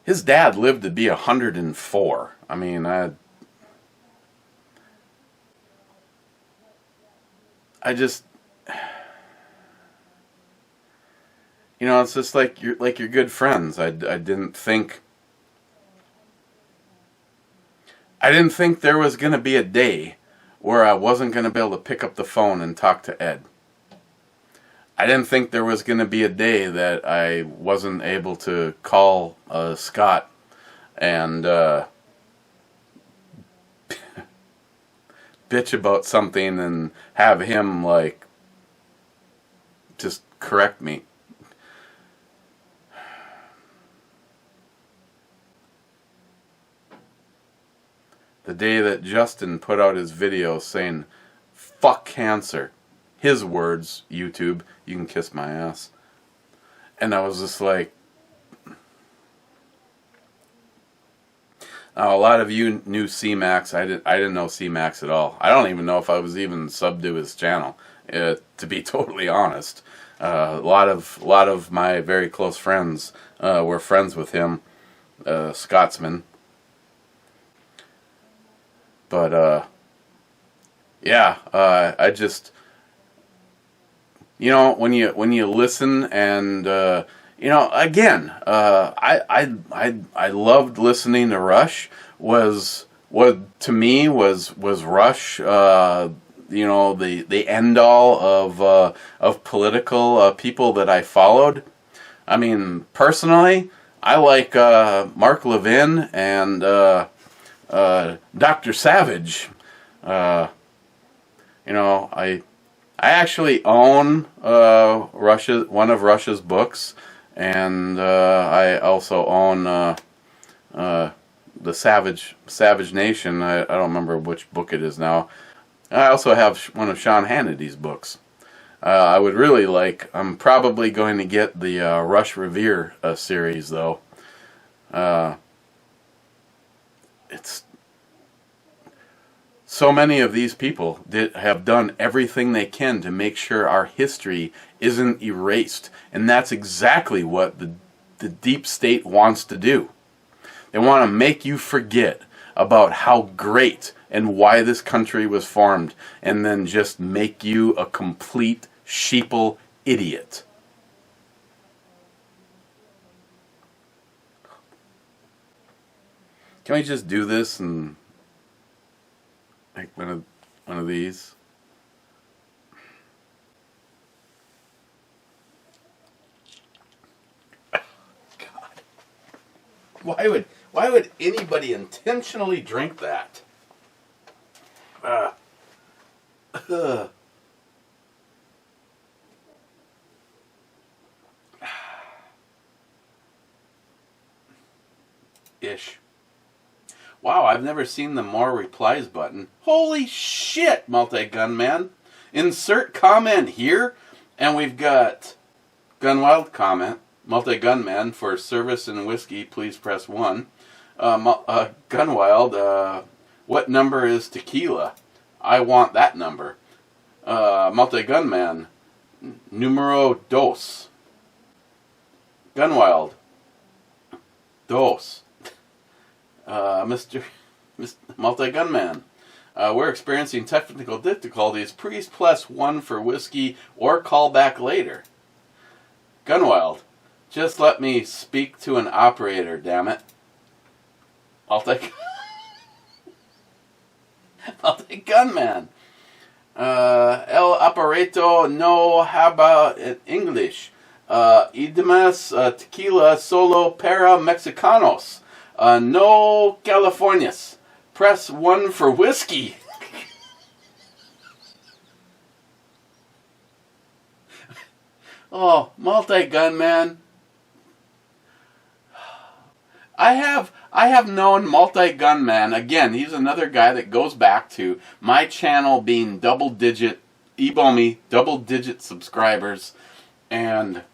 His dad lived to be 104. I mean, I just, it's just like you're good friends. I didn't think there was going to be a day where I wasn't going to be able to pick up the phone and talk to Ed. I didn't think there was going to be a day that I wasn't able to call Scott and bitch about something and have him like just correct me. The day that Justin put out his video saying fuck cancer. His words, YouTube, you can kiss my ass. And I was just like, a lot of you knew C-Max. I didn't know C-Max at all. I don't even know if I was even subbed to his channel, to be totally honest. A lot of my very close friends were friends with him, Scotsman. But yeah, I just, you know, when you listen and you know, again, I loved listening to Rush. Was what to me was Rush. You know, the end all of political people that I followed. I mean, personally, I like Mark Levin and Dr. Savage. You know, I actually own one of Rush's books, and I also own the Savage Nation. I don't remember which book it is now. I also have one of Sean Hannity's books. I would really like. I'm probably going to get the Rush Revere series, though. It's so many of these people have done everything they can to make sure our history isn't erased, and that's exactly what the deep state wants to do. They want to make you forget about how great and why this country was formed, and then just make you a complete sheeple idiot. Can we just do this and make one of these? God, why would anybody intentionally drink that? Ish. Wow, I've never seen the more replies button. Holy shit, Multi-Gunman. Insert comment here, and we've got Gunwild comment. Multi-Gunman, for service and whiskey, please press 1. Gunwild, what number is tequila? I want that number. Multi-Gunman, numero dos. Gunwild, dos. Mr. Multi-Gunman, we're experiencing technical difficulties. Please press 1 for whiskey or call back later. Gunwild, just let me speak to an operator, damn it. Multi-Gunman, el aparato no habla English. Idemos tequila solo para mexicanos. No Californias. Press 1 for whiskey. Oh, Multi-Gunman. I have known Multi-Gunman. Again, he's another guy that goes back to my channel being double-digit, Ebomi, double-digit subscribers. And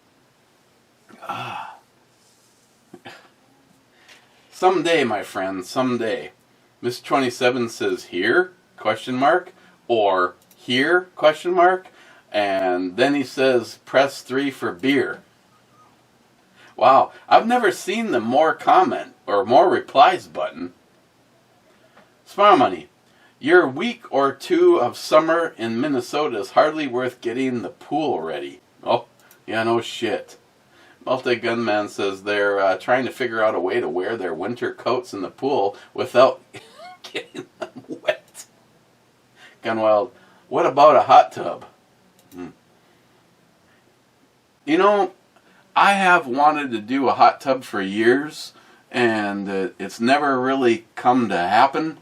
someday, my friends, someday. Miss 27 says here, question mark, or here, question mark, and then he says press 3 for beer. Wow, I've never seen the more comment or more replies button. Smile Money, your week or two of summer in Minnesota is hardly worth getting the pool ready. Oh, yeah, no shit. Multi-Gunman says they're trying to figure out a way to wear their winter coats in the pool without getting them wet. Gunwild, what about a hot tub? You know, I have wanted to do a hot tub for years, and it's never really come to happen.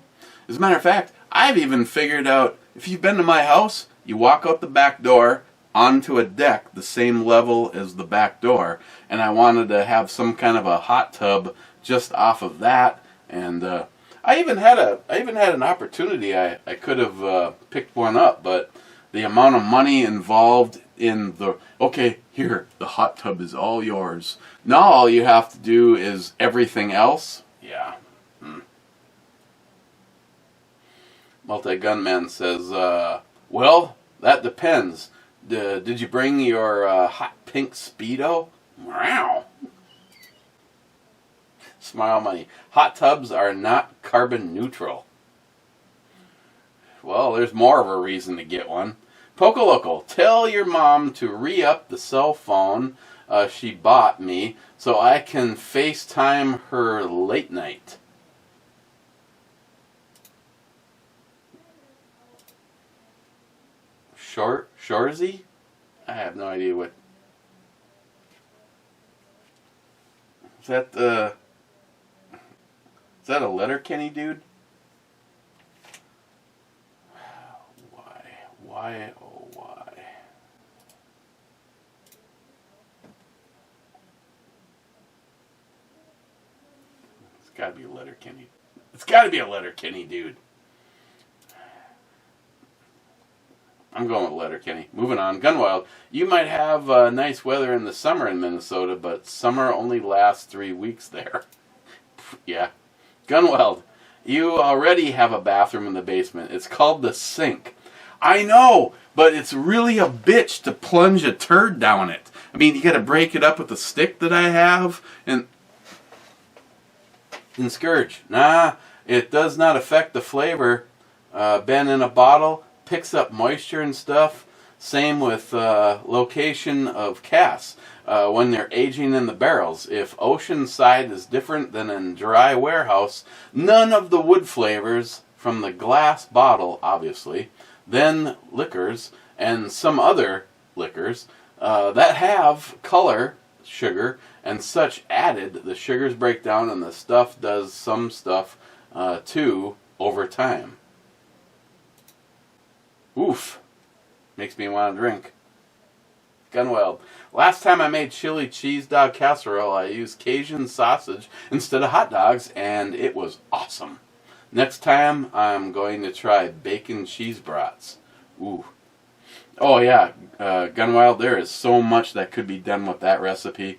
As a matter of fact, I've even figured out, if you've been to my house, you walk out the back door onto a deck the same level as the back door, and I wanted to have some kind of a hot tub just off of that, and I even had an opportunity. I could have picked one up, but the amount of money involved in the, okay, here, the hot tub is all yours. Now all you have to do is everything else. Yeah. Multi-Gunman says, well, that depends. Did you bring your hot pink Speedo? Wow. Smile Money. Hot tubs are not carbon neutral. Well, there's more of a reason to get one. Pocoloco, tell your mom to re-up the cell phone she bought me so I can FaceTime her late night. Shorzy? I have no idea what. Is that a Letterkenny dude? Why, oh why? It's gotta be a Letterkenny. It's gotta be a Letterkenny dude. I'm going with Letterkenny. Moving on. Gunwild. You might have nice weather in the summer in Minnesota, but summer only lasts 3 weeks there. Yeah. Gunwild. You already have a bathroom in the basement. It's called the sink. I know, but it's really a bitch to plunge a turd down it. I mean, you got to break it up with the stick that I have. And Scourge. Nah, it does not affect the flavor. Been in a bottle. Picks up moisture and stuff. Same with location of casks when they're aging in the barrels. If ocean side is different than in dry warehouse, none of the wood flavors from the glass bottle, obviously, then liquors and some other liquors that have color, sugar, and such added, the sugars break down and the stuff does some stuff too over time. Oof. Makes me want to drink. Gunwild. Last time I made chili cheese dog casserole, I used Cajun sausage instead of hot dogs, and it was awesome. Next time, I'm going to try bacon cheese brats. Ooh. Oh yeah, Gunwild, there is so much that could be done with that recipe.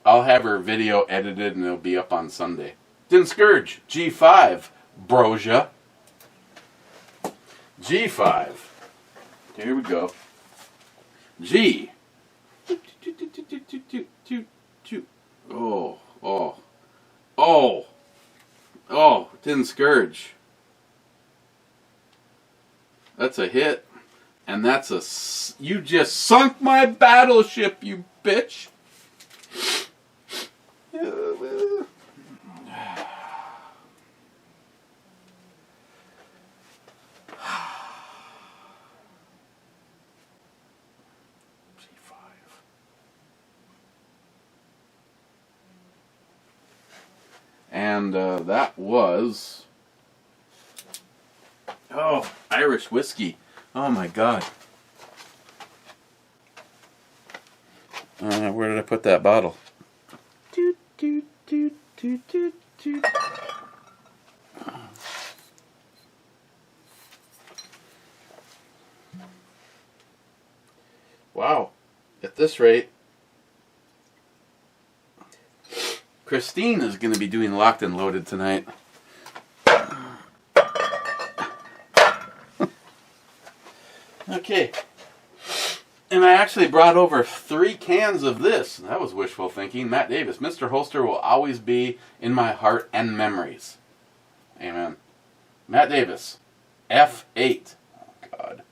I'll have her video edited and it'll be up on Sunday. Din Scourge, G5, Brosia. G5. Here we go. G. Oh, Tin Scourge. That's a hit. And that's a... You just sunk my battleship, you bitch. And that was, Irish whiskey. Oh my God. Where did I put that bottle? Wow. At this rate, Christine is going to be doing Locked and Loaded tonight. Okay. And I actually brought over 3 cans of this. That was wishful thinking. Matt Davis. Mr. Holster will always be in my heart and memories. Amen. Matt Davis. F8. Oh, God.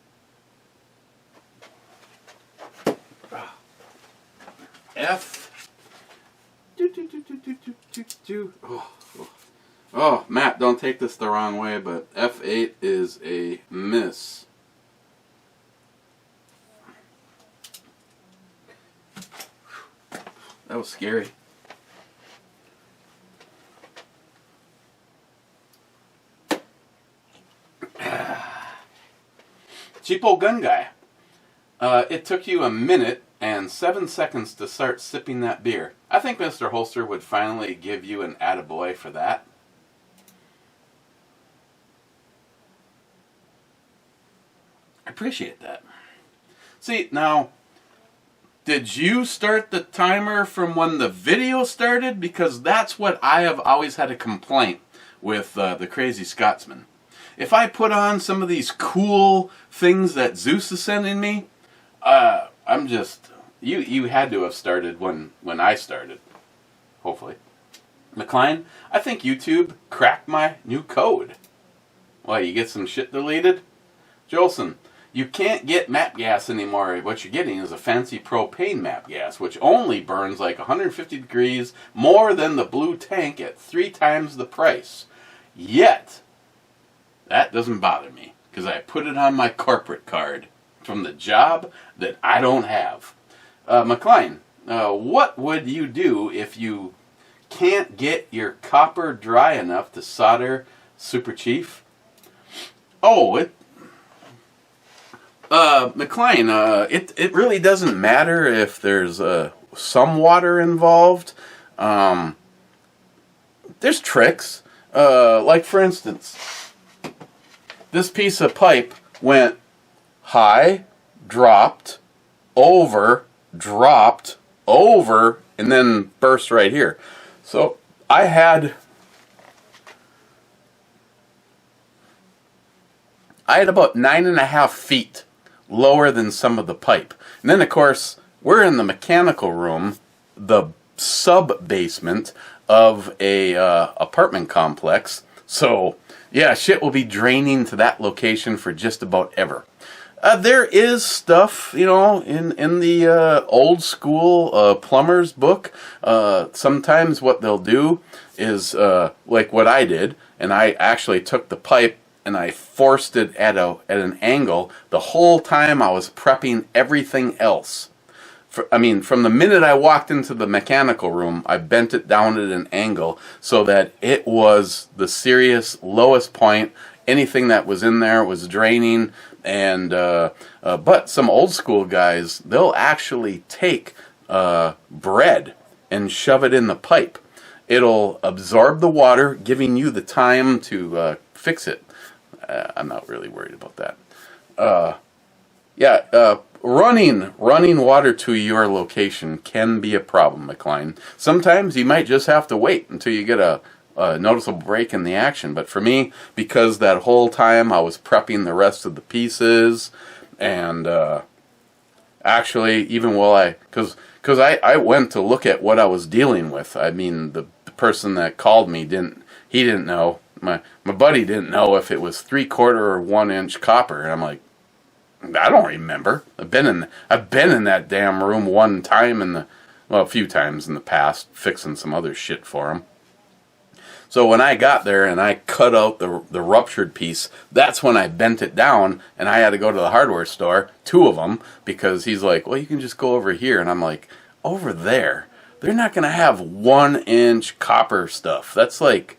F. Oh, Matt, don't take this the wrong way, but F8 is a miss. That was scary. Cheapo Gun Guy. It took you a minute and 7 seconds to start sipping that beer. I think Mr. Holster would finally give you an attaboy for that. I appreciate that. See, now, did you start the timer from when the video started? Because that's what I have always had a complaint with the Crazy Scotsman. If I put on some of these cool things that Zeus is sending me, I'm just... You had to have started when I started. Hopefully. McLean, I think YouTube cracked my new code. Why, you get some shit deleted? Jolson, you can't get map gas anymore. What you're getting is a fancy propane map gas, which only burns like 150 degrees more than the blue tank at 3 times the price. Yet, that doesn't bother me, because I put it on my corporate card from the job that I don't have. McLean, what would you do if you can't get your copper dry enough to solder Super Chief? Oh, McLean, it really doesn't matter if there's some water involved. There's tricks. Like for instance, this piece of pipe went high, dropped, over, and then burst right here. So I had about 9.5 feet lower than some of the pipe. And then of course, we're in the mechanical room, the sub-basement of a apartment complex. So yeah, shit will be draining to that location for just about ever. There is stuff, you know, in the old school plumber's book. Sometimes what they'll do is, like what I did, and I actually took the pipe and I forced it at an angle the whole time I was prepping everything else. From the minute I walked into the mechanical room, I bent it down at an angle so that it was the serious lowest point. Anything that was in there was draining. And but some old school guys, they'll actually take bread and shove it in the pipe. It'll absorb the water, giving you the time to fix it. I'm not really worried about that. Running water to your location can be a problem, McLean. Sometimes you might just have to wait until you get a noticeable break in the action. But for me, because that whole time I was prepping the rest of the pieces, and actually, even while because I went to look at what I was dealing with. I mean, the person that called me didn't know. My buddy didn't know if it was 3/4 or 1 inch copper, and I'm like, I don't remember. I've been in that damn room one time a few times in the past, fixing some other shit for him. So when I got there and I cut out the ruptured piece, that's when I bent it down, and I had to go to the hardware store, 2 of them, because he's like, well, you can just go over here. And I'm like, over there? They're not going to have 1 inch copper stuff. That's like,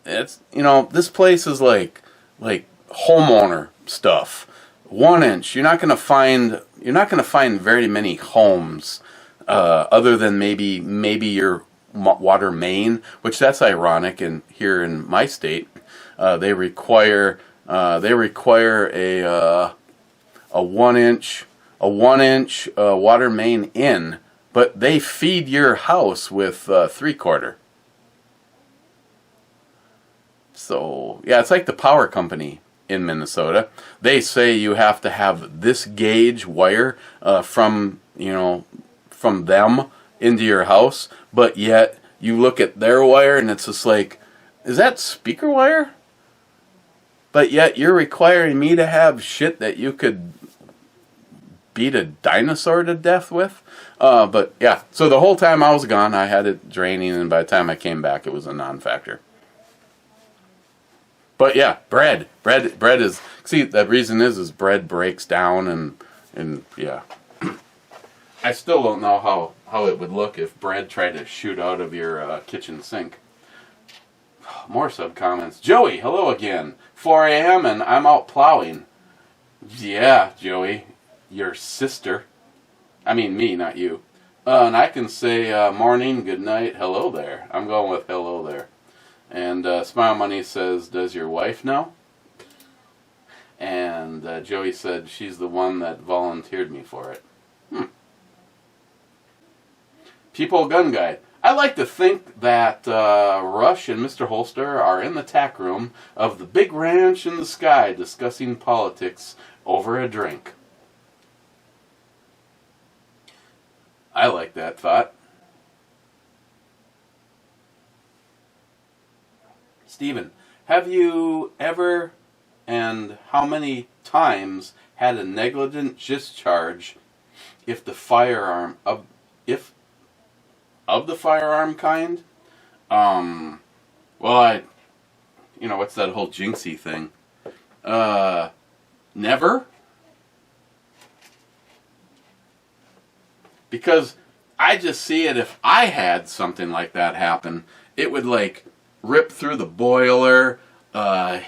this place is like homeowner stuff. 1 inch. You're not going to find very many homes, other than maybe your water main, which that's ironic. And here in my state, they require a 1 inch water main in, but they feed your house with 3/4. So yeah, it's like the power company in Minnesota. They say you have to have this gauge wire from them into your house, but yet you look at their wire and it's just like, is that speaker wire? But yet you're requiring me to have shit that you could beat a dinosaur to death with. But yeah, so the whole time I was gone, I had it draining, and by the time I came back, it was a non-factor. But yeah, bread is, see, the reason is bread breaks down, and yeah. I still don't know how it would look if bread tried to shoot out of your kitchen sink. More sub-comments. Joey, hello again. 4 a.m. and I'm out plowing. Yeah, Joey, your sister. I mean me, not you. And I can say morning, good night, hello there. I'm going with hello there. And Smile Money says, does your wife know? And Joey said, she's the one that volunteered me for it. People Gun Guy. I like to think that Rush and Mr. Holster are in the tack room of the big ranch in the sky discussing politics over a drink. I like that thought. Stephen, have you ever and how many times had a negligent discharge if the firearm of the firearm kind? Well, what's that whole jinxie thing? Never. Because I just see it, if I had something like that happen, it would like rip through the boiler. For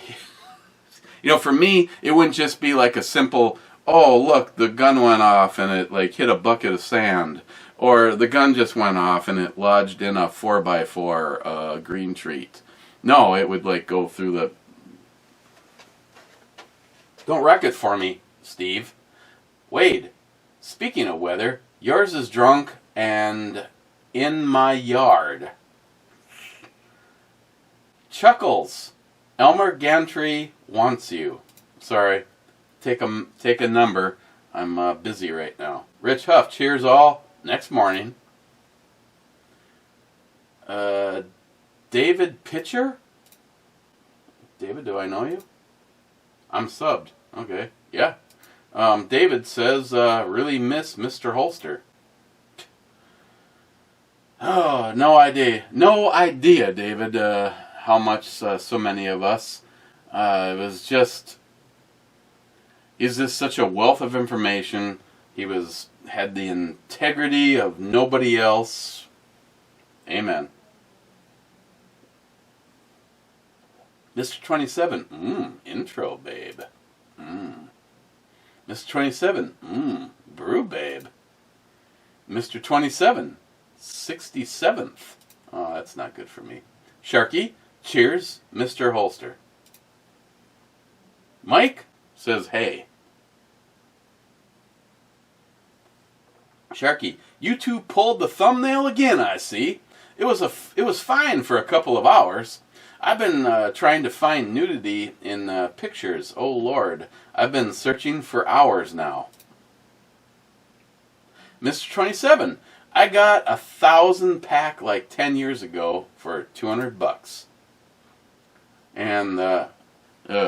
me, it wouldn't just be like a simple, oh, look, the gun went off and it like hit a bucket of sand. Or the gun just went off and it lodged in a 4x4 green treat. No, it would like go through the... Don't wreck it for me, Steve. Wade, speaking of weather, yours is drunk and in my yard. Chuckles, Elmer Gantry wants you. Sorry, take a number. I'm busy right now. Rich Huff, cheers all. Next morning. David Pitcher? David, do I know you? I'm subbed. Okay, yeah. David says, really miss Mr. Holster. Oh, no idea. No idea, David, how much so many of us. It was just... Is this such a wealth of information? He had the integrity of nobody else. Amen. Mr. 27, intro, babe. Mr. 27, brew, babe. Mr. 27, 67th. Oh, that's not good for me. Sharky, cheers, Mr. Holster. Mike says, hey. Sharky, you two pulled the thumbnail again, I see. It was fine for a couple of hours. I've been trying to find nudity in pictures. Oh, Lord. I've been searching for hours now. Mr. 27, I got a 1,000-pack like 10 years ago for $200. And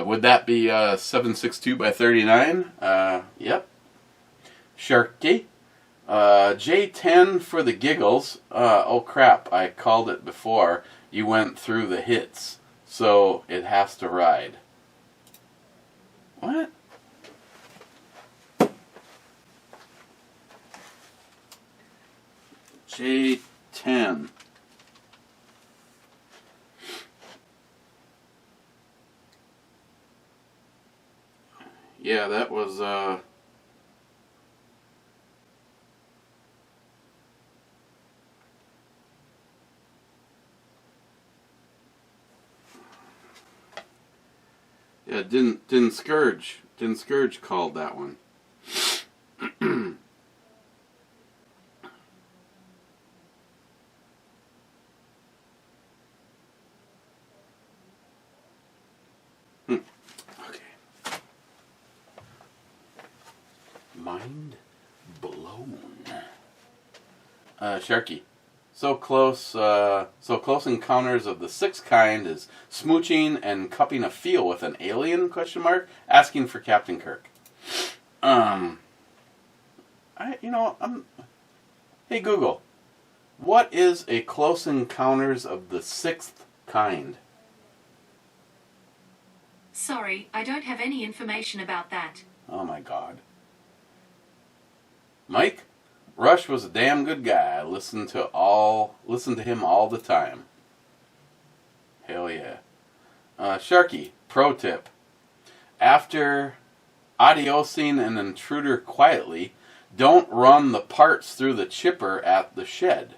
would that be 762 by 39? Yep. Sharky. J10 for the giggles. Oh crap, I called it before. You went through the hits, so it has to ride. What? J10. Yeah, that was yeah, didn't Scourge called that one. Okay. Mind blown. Sharky. So close encounters of the sixth kind is smooching and cupping a feel with an alien, ? Asking for Captain Kirk. Hey Google, what is a close encounters of the sixth kind? Sorry, I don't have any information about that. Oh my God. Mike? Rush was a damn good guy. I listened to him all the time. Hell yeah. Sharky, pro tip. After adiosing an intruder quietly, Don't run the parts through the chipper at the shed.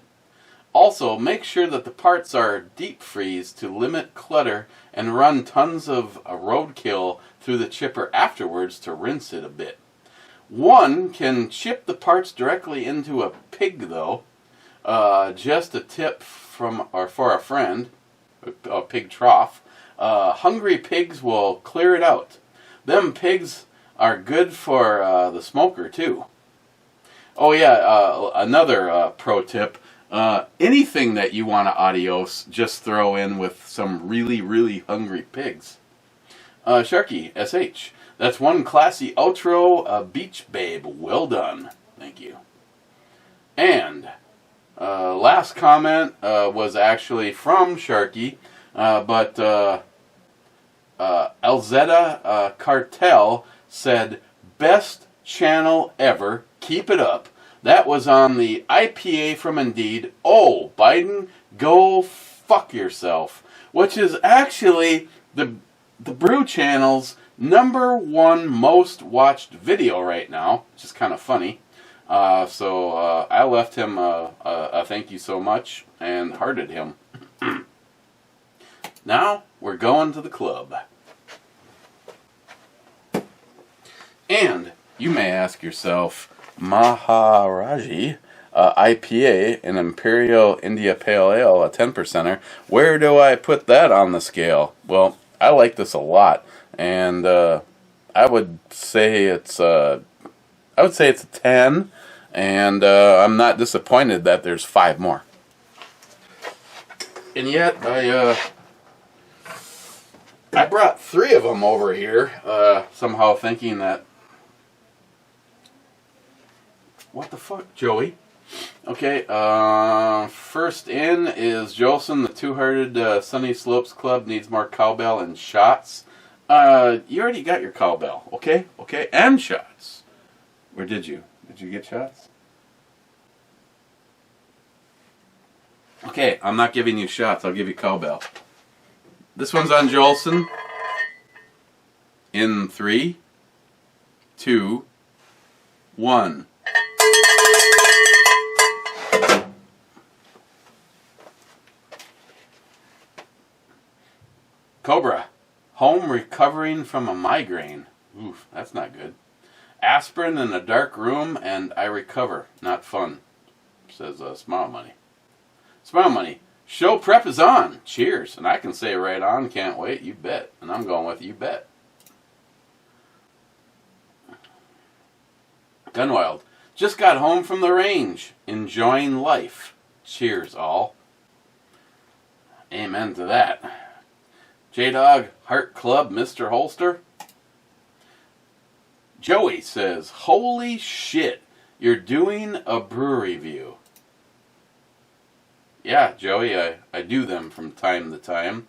Also, make sure that the parts are deep freeze to limit clutter and run tons of roadkill through the chipper afterwards to rinse it a bit. One can chip the parts directly into a pig though. Just a tip from or for a friend, a pig trough. Hungry pigs will clear it out. Them pigs are good for the smoker too. Oh yeah, another pro tip. Anything that you want to adios, just throw in with some really, really hungry pigs. Sharky, SH. That's one classy outro, beach babe. Well done. Thank you. And last comment was actually from Sharky, but Elzetta Cartel said, best channel ever. Keep it up. That was on the IPA from Indeed. Oh, Biden, go fuck yourself. Which is actually the Brew Channel's #1 most watched video right now, which is kind of funny. So I left him a thank you so much and hearted him. Now we're going to the club. And you may ask yourself, MAHARAJA IPA, an Imperial India Pale Ale, a 10%er. Where do I put that on the scale? Well, I like this a lot, and I would say it's a 10, and I'm not disappointed that there's 5 more. And yet I brought 3 of them over here, somehow thinking that. What the fuck, Joey? Okay, first in is Jolson, the Two-Hearted Sunny Slopes Club needs more cowbell and shots. You already got your cowbell, okay? Okay, and shots. Where did you? Did you get shots? Okay, I'm not giving you shots, I'll give you cowbell. This one's on Jolson. In 3, 2, 1. Cobra, home recovering from a migraine. Oof, that's not good. Aspirin in a dark room and I recover. Not fun, says Smile Money. Smile Money, show prep is on. Cheers. And I can say right on, can't wait, you bet. And I'm going with you bet. Gunwild, just got home from the range. Enjoying life. Cheers all. Amen to that. J-Dog, Heart Club, Mr. Holster. Joey says, holy shit, you're doing a brew review. Yeah, Joey, I do them from time to time.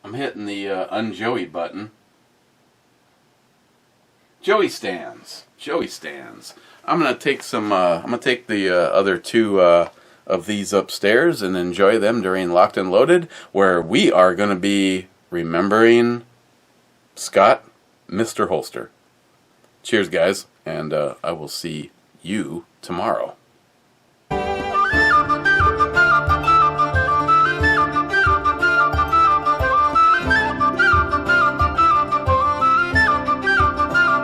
I'm hitting the unjoey button. Joey stands. Joey stands. I'm gonna take some. I'm gonna take the other 2 of these upstairs and enjoy them during Locked and Loaded, where we are gonna be remembering Scott, Mr. Holster. Cheers, guys, and I will see you tomorrow.